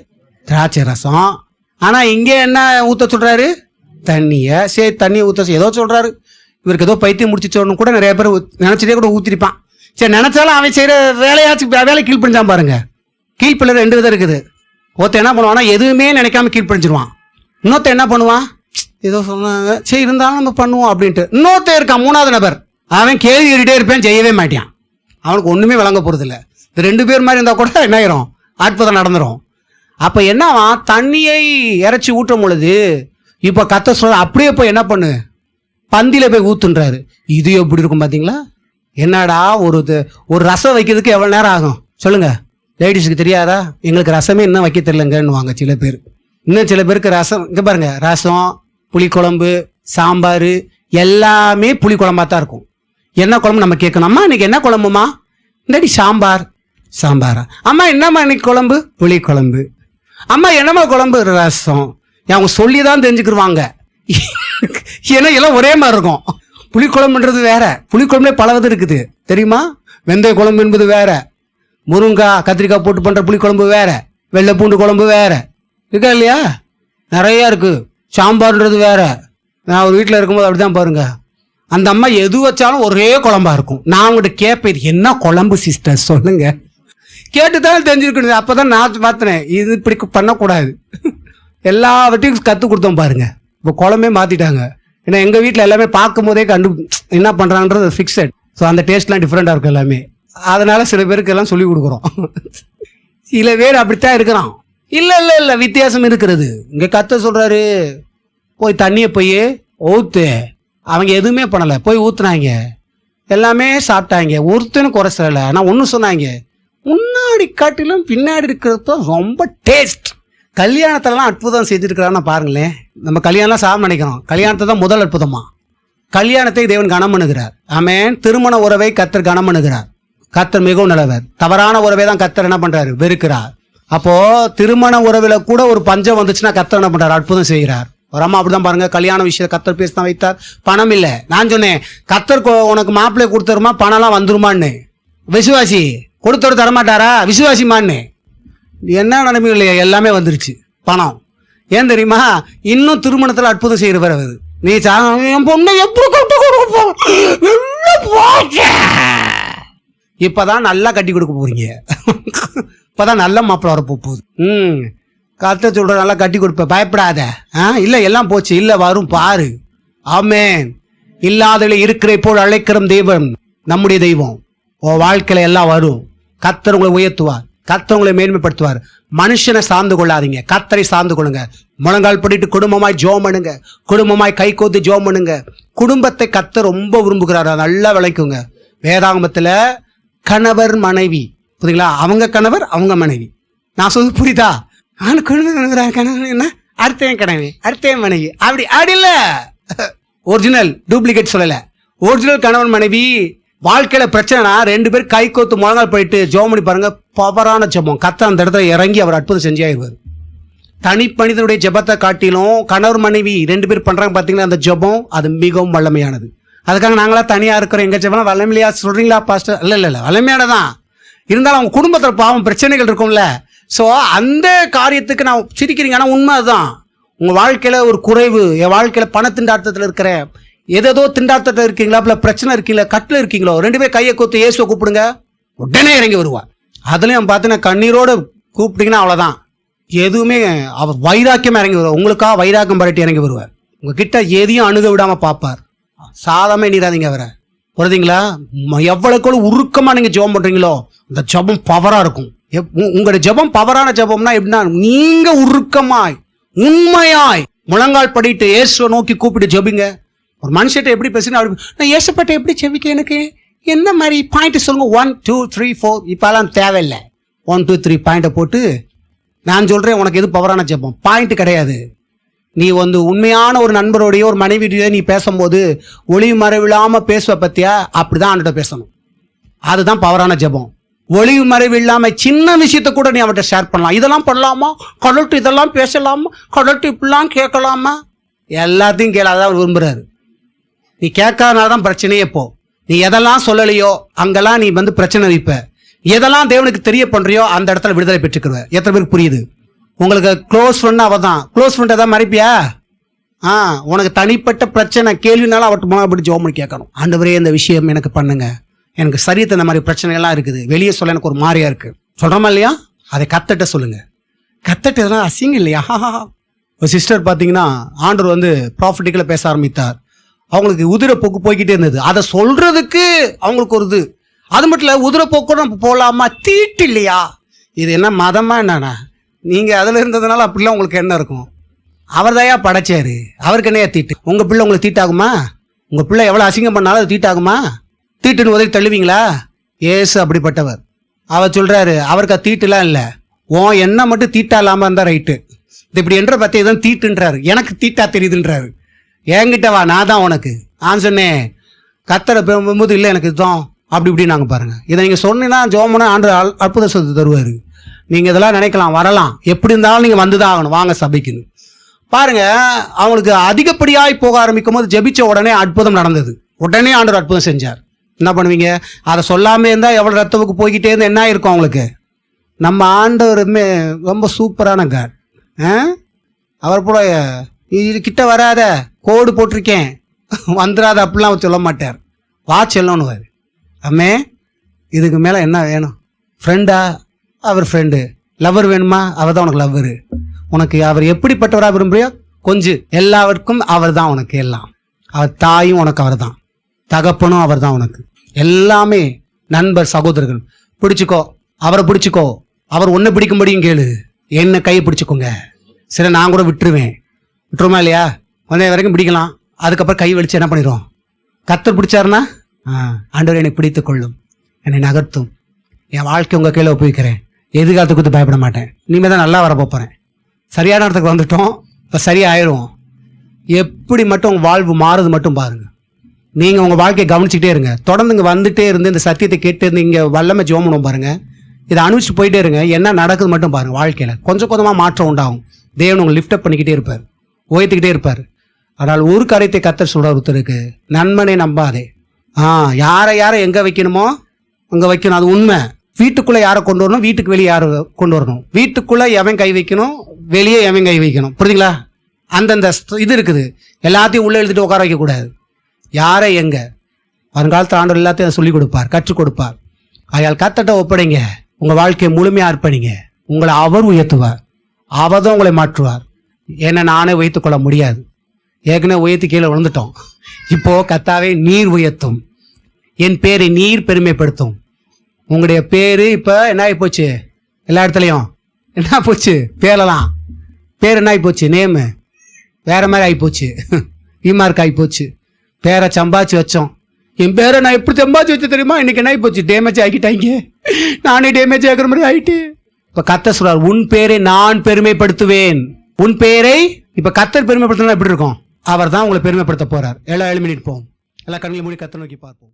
திராட்சை ரசம். ஆனா இங்க என்ன ஊத்த சொல்றாரு? தண்ணிய. சரி, தண்ணியை ஊத்த ஏதோ சொல்றாரு. இவருக்கு ஏதோ பைத்தியம் முடிச்சுச்சோன்னு கூட நிறைய பேர் நினைச்சிட்டே கூட ஊத்திருப்பான். சரி, நினைச்சாலும் அவன் செய்யற வேலையாச்சும் வேலை கீழ்ப்படிஞ்சான் பாருங்க. கீழ்ப்பிள்ளை 2 விதம் இருக்குது. ஒருத்தன் என்ன பண்ணுவான்னா எதுவுமே நினைக்காம கீழ்ப்படிஞ்சிருவான். இன்னொருத்த என்ன பண்ணுவான்? ஏதோ சொன்னாங்க, சரி இருந்தாலும் நம்ம பண்ணுவோம் அப்படின்ட்டு. இன்னொருத்த இருக்கான் 3வது நபர். அவன் கேள்வி கேட்டுட்டே இருப்பேன், செய்யவே மாட்டான். அவனுக்கு ஒண்ணுமே வழங்க போறது இல்லை. 2 பேர் மாதிரி இருந்தா கூட என்ன ஆயிரும்? அற்புதம் நடந்துரும். அப்ப என்னவா? தண்ணியை இறைச்சி ஊற்றும் பொழுது இப்ப கத்த சொல்ற அப்படியே போய் என்ன பண்ணு, பந்தியில போய் ஊத்துன்றாரு. இது எப்படி இருக்கும் பாத்தீங்களா? என்னடா ஒரு ரசம் வைக்கிறதுக்கு எவ்வளவு நேரம் ஆகும் சொல்லுங்க? லேடிஸுக்கு தெரியாதா? எங்களுக்கு ரசமே இன்னும் வைக்க தெரியலங்கன்னு சில பேர். இன்னும் சில பேருக்கு ரசம், இங்க பாருங்க, ரசம், புளிக்குழம்பு, சாம்பார் எல்லாமே புளி குழம்பா தான் இருக்கும். என்ன குழம்பு நம்ம கேட்கணும்? அம்மா இன்னைக்கு என்ன குழம்புமா? இந்தாடி சாம்பாரா? அம்மா என்னம்மா இன்னைக்கு குழம்பு? புளி குழம்பு. அம்மா என்னம்மா குழம்பு? ரசம். அவங்க சொல்லி தான் தெரிஞ்சுக்கிடுவாங்க. ஏன்னா எல்லாம் ஒரே மாதிரி இருக்கும். புளிக்குழம்புன்றது வேற. புளிக்குழம்புல பல விதம் இருக்குது தெரியுமா? வெந்தய குழம்பு என்பது வேற, முருங்காய் கத்திரிக்காய் போட்டு பண்ற புளிக்குழம்பு வேற, வெள்ளை பூண்டு குழம்பு வேற இருக்கா இல்லையா? நிறைய இருக்கு. சாம்பார்ன்றது வேற. நான் ஒரு வீட்டில் இருக்கும்போது அப்படிதான் பாருங்க. அந்த அம்மா எது வச்சாலும் ஒரே குழம்பா இருக்கும். நான் அவங்ககிட்ட கேட்பேன், இது என்ன குழம்பு சிஸ்டர் சொல்லுங்க. கேட்டுத்தானே தெரிஞ்சிருக்கணும். அப்பதான் நான் பார்த்தேன், இது இப்படி பண்ணக்கூடாது. எல்லாவற்றையும் கற்றுக் கொடுத்தோம் பாருங்க. இப்போ குழம்பே மாத்திட்டாங்க. ஏன்னா எங்க வீட்டில் எல்லாமே பார்க்கும் போதே என்ன பண்றாங்கன்றது ஃபிக்ஸட். ஸோ அந்த டேஸ்ட்லாம் டிஃப்ரெண்டா இருக்கும் எல்லாமே. அதனால சில பேருக்கு எல்லாம் சொல்லி கொடுக்குறோம். சில பேர் அப்படித்தான் இருக்கிறான். இல்ல வித்தியாசம் இருக்கிறது. இங்க கத்த சொல்றாரு, போய் தண்ணியை போய் ஊத்து. அவங்க எதுவுமே பண்ணல, போய் ஊத்துனாங்க, எல்லாமே சாப்பிட்டாங்க, ஒருத்தனும் குறை சொல்லல. ஆனா ஒண்ணு சொன்னாங்க, முன்னாடி காட்டிலும் பின்னாடி இருக்கிறது ரொம்ப டேஸ்ட். கல்யாணத்திலலாம் அற்புதம் செஞ்சிருக்கிறான்னு பாருங்களேன். நம்ம கல்யாணம் சாப்பிட நினைக்கிறோம், கல்யாணத்தை தான் முதல் அற்புதமா. கல்யாணத்தை தேவன் கனம் பண்ணுகிறார். ஆமென். திருமண உறவை கர்த்தர் கனம் பண்ணுகிறார். கர்த்தர் மிகவும் நல்லவர். தவறான உறவை தான் கர்த்தர் என்ன பண்றாரு? வெறுக்கிறார். அப்போ திருமண உறவுல கூட ஒரு பஞ்சம் வந்துச்சுன்னா கர்த்தர் என்ன பண்றாரு? அற்புதம் செய்கிறார். ஒரு அம்மா அப்படிதான் பாருங்க, கல்யாண விஷயம் கர்த்தர் பேசி தான் வைத்தார். பணம் இல்லை. நான் சொன்னேன், கர்த்தர் உனக்கு மாப்பிள்ளை கொடுத்துருமா, பணம்லாம் வந்துருமான்னு. விசுவாசி கொடுத்தவர் தரமாட்டாரா? விசுவாசிமான்னு. என்ன நிலைமை இல்லையா? எல்லாமே வந்துருச்சு பணம். ஏன் தெரியுமா? இன்னும் திருமணத்துல அற்புதம் செய்யறவர் அவர். நீ என் பொண்ணை எப்படி இப்பதான் நல்லா கட்டி கொடுக்க போறீங்க. இப்பதான் நல்ல மாப்பிள்ள வர போகுது. கத்த சொல்ற நல்லா கட்டி கொடுப்ப, பயப்படாத. இல்ல எல்லாம் போச்சு, இல்ல வரும் பாரு. ஆமென். இல்லாதவளை இருக்கிற போல் அழைக்கிற தெய்வம் நம்முடைய தெய்வம். உன் வாழ்க்கையில எல்லாம் வரும். கர்த்தர் உங்களை உயர்த்துவார், கர்த்தர் உங்களை மேன்மைப்படுத்துவார். மனுஷனை சார்ந்து கொள்ளாதீங்க, கர்த்தரை சார்ந்து கொள்ளுங்க. முழங்கால் படிட்டு குடும்பமாய் ஜெபம் பண்ணுங்க, குடும்பமாய் கை கோத்து ஜெபம் பண்ணுங்க. குடும்பத்தை கர்த்தர் ரொம்ப விரும்புகிறார், நல்லா விளைக்குங்க. வேதாகமத்துல கணவர் மனைவி, புரியுங்களா? அவங்க கணவர் அவங்க மனைவி. நான் சொல்ல புரியுதா? கணவர் என்ன அடுத்தேன் கனவு அடுத்தேன் மனைவி, அப்படி அப்படி இல்ல. ஒரிஜினல் டூப்ளிகேட் சொல்லல. ஒரிஜினல் கணவன் மனைவி. வாழ்க்கையில பிரச்சனைனா 2 பேர் கை கோத்து முழங்கால் போயிட்டு ஜெபம் பண்ணி பாருங்க, பவரான ஜெபம். கர்த்தர் அந்த இடத்துல இறங்கி அவர் அற்புதம் செஞ்சாயிருவார். தனிப்பணிதனுடைய ஜெபத்தை காட்டிலும் கணவர் மனைவி 2 பேர் பண்றாங்க பாத்தீங்கன்னா, அந்த ஜெபம் அது மிகவும் வல்லமையானது. அதுக்காக நாங்களா தனியா இருக்கிறோம், எங்க ஜெபம் வல்லமையா சொல்றீங்களா பாஸ்டர்? இல்ல வல்லமையானதான். இருந்தாலும் அவங்க குடும்பத்துல பாவம் பிரச்சனைகள் இருக்கும்ல. ஸோ அந்த காரியத்துக்கு நான் சிரிக்கிறீங்க, ஆனால் உண்மை அதுதான். உங்கள் வாழ்க்கையில் ஒரு குறைவு, என் வாழ்க்கையில் பண திண்டாட்டத்தில் இருக்கிறேன், ஏதோ திண்டாட்டத்தில் இருக்கீங்களா, இல்லை பிரச்சனை இருக்கீங்களா, கட்டில் இருக்கீங்களோ, 2 பேர் கையை கோத்து இயேசுவை கூப்பிடுங்க, உடனே இறங்கி வருவார். அதுலேயும் பார்த்தீங்கன்னா கண்ணீரோடு கூப்பிட்டீங்கன்னா அவ்வளோதான். எதுவுமே அவர் வைராக்கியமாக இறங்கி வருவார். உங்களுக்காக வைராக்கியம் பரட்டி இறங்கி வருவார். உங்ககிட்ட எதையும் அணுக விடாமல் பார்ப்பார். சாதமே நீராதிங்க அவரை, புரியுதுங்களா? எவ்வளோக்கு உருக்கமாக நீங்கள் ஜெபம் பண்ணுறீங்களோ அந்த ஜெபம் பவராக இருக்கும். உங்களுடைய ஜெபம் பவரான ஜெபம்னா எப்படின்னா, நீங்க உருக்கமாய் உண்மையாய் முழங்கால் படிட்டு இயேசுவை நோக்கி கூப்பிட்டு ஜெபிங்க. ஒரு மனுஷத்தை எப்படி பேசுனா, நான் இயேசுப்பட்ட எப்படி ஜெபிக்க, எனக்கு என்ன மாதிரி பாயிண்ட் சொல்லுங்க, 1 2 3 4. இப்பெல்லாம் தேவையில்லை. 1 2 3 பாயிண்ட்டை போட்டு நான் சொல்கிறேன் உனக்கு எது பவரான ஜெபம். பாயிண்ட் கிடையாது. நீ உண்மையான ஒரு நண்பரோடைய ஒரு மனைவியோட நீ பேசும்போது ஒளிவு மறைவில்லாமல் பேசுவ பற்றியா, அப்படி தான் அவன்கிட்ட பேசணும். அதுதான் பவரான ஜெபம். ஒளிவு மறைவு இல்லாமல் சின்ன விஷயத்த கூட நீ அவன்கிட்ட ஷேர் பண்ணலாம். இதெல்லாம் பண்ணலாமா, கடல்ட்டு இதெல்லாம் பேசலாமா, கடல்ட்டு இப்படிலாம் கேட்கலாமா, எல்லாத்தையும் கேள. அதான் அவர் விரும்புகிறாரு. நீ கேட்காதனால தான் பிரச்சனையே. இப்போ நீ எதெல்லாம் சொல்லலையோ அங்கெல்லாம் நீ பிரச்சனை வைப்ப. எதெல்லாம் தேவனுக்கு தெரிய பண்ணுறியோ அந்த இடத்துல விடுதலை பெற்றுக்கிடுவ. எத்தனை பேருக்கு புரியுது? உங்களுக்கு க்ளோஸ் ஃப்ரெண்ட் அவள் தான். க்ளோஸ் ஃப்ரெண்ட் எதாவது மறைப்பியா? உனக்கு தனிப்பட்ட பிரச்சனை கேள்வினாலும் அவர்கிட்ட போனால் அப்படி ஜோம் பண்ணி கேட்கணும். ஆண்டவரே இந்த விஷயம் எனக்கு பண்ணுங்க, எனக்கு சரியத்தை இந்த மாதிரி பிரச்சனைகள்லாம் இருக்குது, வெளியே சொல்ல எனக்கு ஒரு மாதிரியா இருக்குது சொல்கிறோமா இல்லையா? அதை கத்தட்ட சொல்லுங்கள். கத்தட்ட எதனா அசிங்கம் இல்லையா? ஒரு சிஸ்டர் பார்த்தீங்கன்னா ஆண்டவர் ப்ராஃபிட்டிக்கலாக பேச ஆரம்பித்தார். அவங்களுக்கு உதிரப்போக்கு போய்கிட்டே இருந்தது. அதை சொல்கிறதுக்கு அவங்களுக்கு ஒரு இது. அது மட்டும் இல்லை, உதிரப்போக்கு நம்ம போகலாமா, தீட்டு இல்லையா? இது என்ன மதமா என்னண்ணா? நீங்கள் அதில் இருந்ததுனால அப்படிலாம் உங்களுக்கு என்ன இருக்கும்? அவர் தாயா படைச்சாரு, அவருக்கு என்னையா தீட்டு? உங்கள் பிள்ளை உங்களுக்கு தீட்டாகுமா? உங்கள் பிள்ளை எவ்வளோ அசிங்கம் பண்ணாலும் அது தீட்டாகுமா? தீட்டுன்னு உதவி தள்ளுவீங்களா? ஏசு அப்படிப்பட்டவர். அவர் சொல்கிறாரு அவருக்கு அது தீட்டுலாம் இல்லை, என்ன மட்டும் தீட்டா இல்லாமல் இருந்தால் ரைட்டு. இது இப்படி என்ற பற்றி எதுவும் தீட்டுன்றாரு, எனக்கு தீட்டா தெரியுதுன்றாரு. என்கிட்ட வா, நான் தான் உனக்கு. சொன்னேன் கத்தரை போகும்போது இல்லை எனக்கு இதுதான் அப்படி இப்படி நாங்கள் பாருங்கள். இதை நீங்கள் சொன்னீங்கன்னா ஜோமனா ஆண்டு அற்புத சொத்து தருவார். நீங்கள் இதெல்லாம் நினைக்கலாம், வரலாம், எப்படி இருந்தாலும் நீங்கள் வந்து தான் ஆகணும், வாங்க சபைக்குன்னு. பாருங்க, அவங்களுக்கு அதிகப்படியாய் போக ஆரம்பிக்கும் போது ஜெபிச்ச உடனே அற்புதம் நடந்தது. உடனே ஆண்டவர் அற்புதம் செஞ்சார். என்ன பண்ணுவீங்க? அதை சொல்லாமல் இருந்தால் எவ்வளோ ரத்தவுக்கு போய்கிட்டே இருந்தால் என்ன இருக்கும் அவங்களுக்கு? நம்ம ஆண்டவருமே ரொம்ப சூப்பரான காட். அவர் போல இது கிட்ட வராத, கோடு போட்டிருக்கேன் வந்துடாத அப்படிலாம் அவர் சொல்ல மாட்டார். வா செல்லணுவார். அம்மே இதுக்கு மேலே என்ன வேணும்? ஃப்ரெண்டா? அவர் ஃப்ரெண்டு. லவ்வர் வேணுமா? அவர் தான் உனக்கு லவ்வரு. உனக்கு அவர் எப்படிப்பட்டவராக விரும்புறியோ கொஞ்சம் எல்லாருக்கும் அவர் தான் உனக்கு எல்லாம். அவர் தாயும் உனக்கு அவர் தான், தகப்பனும் அவர் தான் உனக்கு எல்லாமே. நண்பர் சகோதரர்கள் பிடிச்சிக்கோ, அவரை பிடிச்சிக்கோ. அவர் ஒன்றை பிடிக்கும்படியும் கேளு, என்ன கையை பிடிச்சிக்கோங்க. சரி, நான் கூட விட்டுருமா இல்லையா? வரைக்கும் பிடிக்கலாம், அதுக்கப்புறம் கை வலிச்சு என்ன பண்ணிடுவோம்? கத்தர் பிடிச்சாருன்னா ஆண்டவர் என்னை பிடித்து கொள்ளும், என்னை நகர்த்தும், என் வாழ்க்கை உங்கள் கையில் ஒப்புவிக்கிறேன், எதிர்காலத்தை குறித்து பயப்பட மாட்டேன், இனிமேல் தான் நல்லா வர போகிறேன், சரியான இடத்துக்கு வந்துட்டோம், இப்போ சரியாயிடுவோம். எப்படி மட்டும் உங்கள் வாழ்வு மாறுது மட்டும் பாருங்கள். நீங்கள் உங்கள் வாழ்க்கையை கவனிச்சுக்கிட்டே இருங்க. தொடர்ந்து இங்கே வந்துட்டே இருந்து இந்த சத்தியத்தை கேட்டு இருந்து இங்கே வல்லமை ஜெபம் பண்ணுவோம் பாருங்கள். இதை அனுபவிச்சு போயிட்டே இருங்க. என்ன நடக்குது மட்டும் பாருங்கள். வாழ்க்கையில் கொஞ்சம் கொஞ்சமாக மாற்றம் உண்டாகும். தேவன் உங்களை லிஃப்டப் பண்ணிக்கிட்டே இருப்பார், உயர்த்திக்கிட்டே இருப்பார். ஆனால் ஒரு காரியத்தை கர்த்தர் சொல்ற ஒருத்தருக்கு, நண்பனை நம்பாதே. யாரை எங்கே வைக்கணுமோ அங்கே வைக்கணும், அது உண்மை. வீட்டுக்குள்ளே யாரை கொண்டு வரணும், வீட்டுக்கு வெளியே யாரை கொண்டு வரணும், வீட்டுக்குள்ளே எவன் கை வைக்கணும், வெளியே எவன் கை வைக்கணும். புரியுதுங்களா? அந்தந்த இது இருக்குது. எல்லாத்தையும் உள்ளே எழுதிட்டு உட்கார வைக்கக்கூடாது. யாரை எங்கே வருங்காலத்தில் ஆண்டவர் எல்லாத்தையும் சொல்லிக் கொடுப்பார், கற்றுக் கொடுப்பார். ஆகையால் கர்த்தர்ட்ட ஒப்படைங்க, உங்கள் வாழ்க்கையை முழுமையாக அர்ப்பணிங்க. உங்களை அவர் உயர்த்துவார், அவர் தான் உங்களை மாற்றுவார். ஏன்னா நானே உயர்த்துக்கொள்ள முடியாது, ஏற்கனவே உயர்த்தி கீழே விழுந்துட்டோம். இப்போது கர்த்தாவே நீர் உயர்த்தும், என் பேரை நீர் பெருமைப்படுத்தும். உங்களுடைய பேர் இப்போ என்ன ஆகி போச்சு? எல்லா இடத்துலையும் என்ன போச்சு? பேரெல்லாம் பேர் என்ன ஆகி போச்சு? நேமு வேற மாதிரி ஆகிப்போச்சு, இமார்க் ஆகிப்போச்சு. பேரை சம்பாதிச்சு வச்சோம். என் பேரை நான் எப்படி சம்பாதிச்சு வச்சு தெரியுமா? இன்னைக்கு என்ன ஆகி போச்சு? டேமேஜ் ஆகிட்டாங்க. நானே டேமேஜ் ஆகிற மாதிரி ஆகிட்டு. இப்போ கர்த்தர் சொல்றார், உன் பேரை நான் பெருமைப்படுத்துவேன். உன் பேரை இப்போ கர்த்தர் பெருமைப்படுத்தினா எப்படி இருக்கும்? அவர் தான் உங்களை பெருமைப்படுத்த போறார். எல்லாம் 7 மினிட் போவோம். எல்லா கண்களை மூடி கர்த்தரை நோக்கி பார்ப்போம்.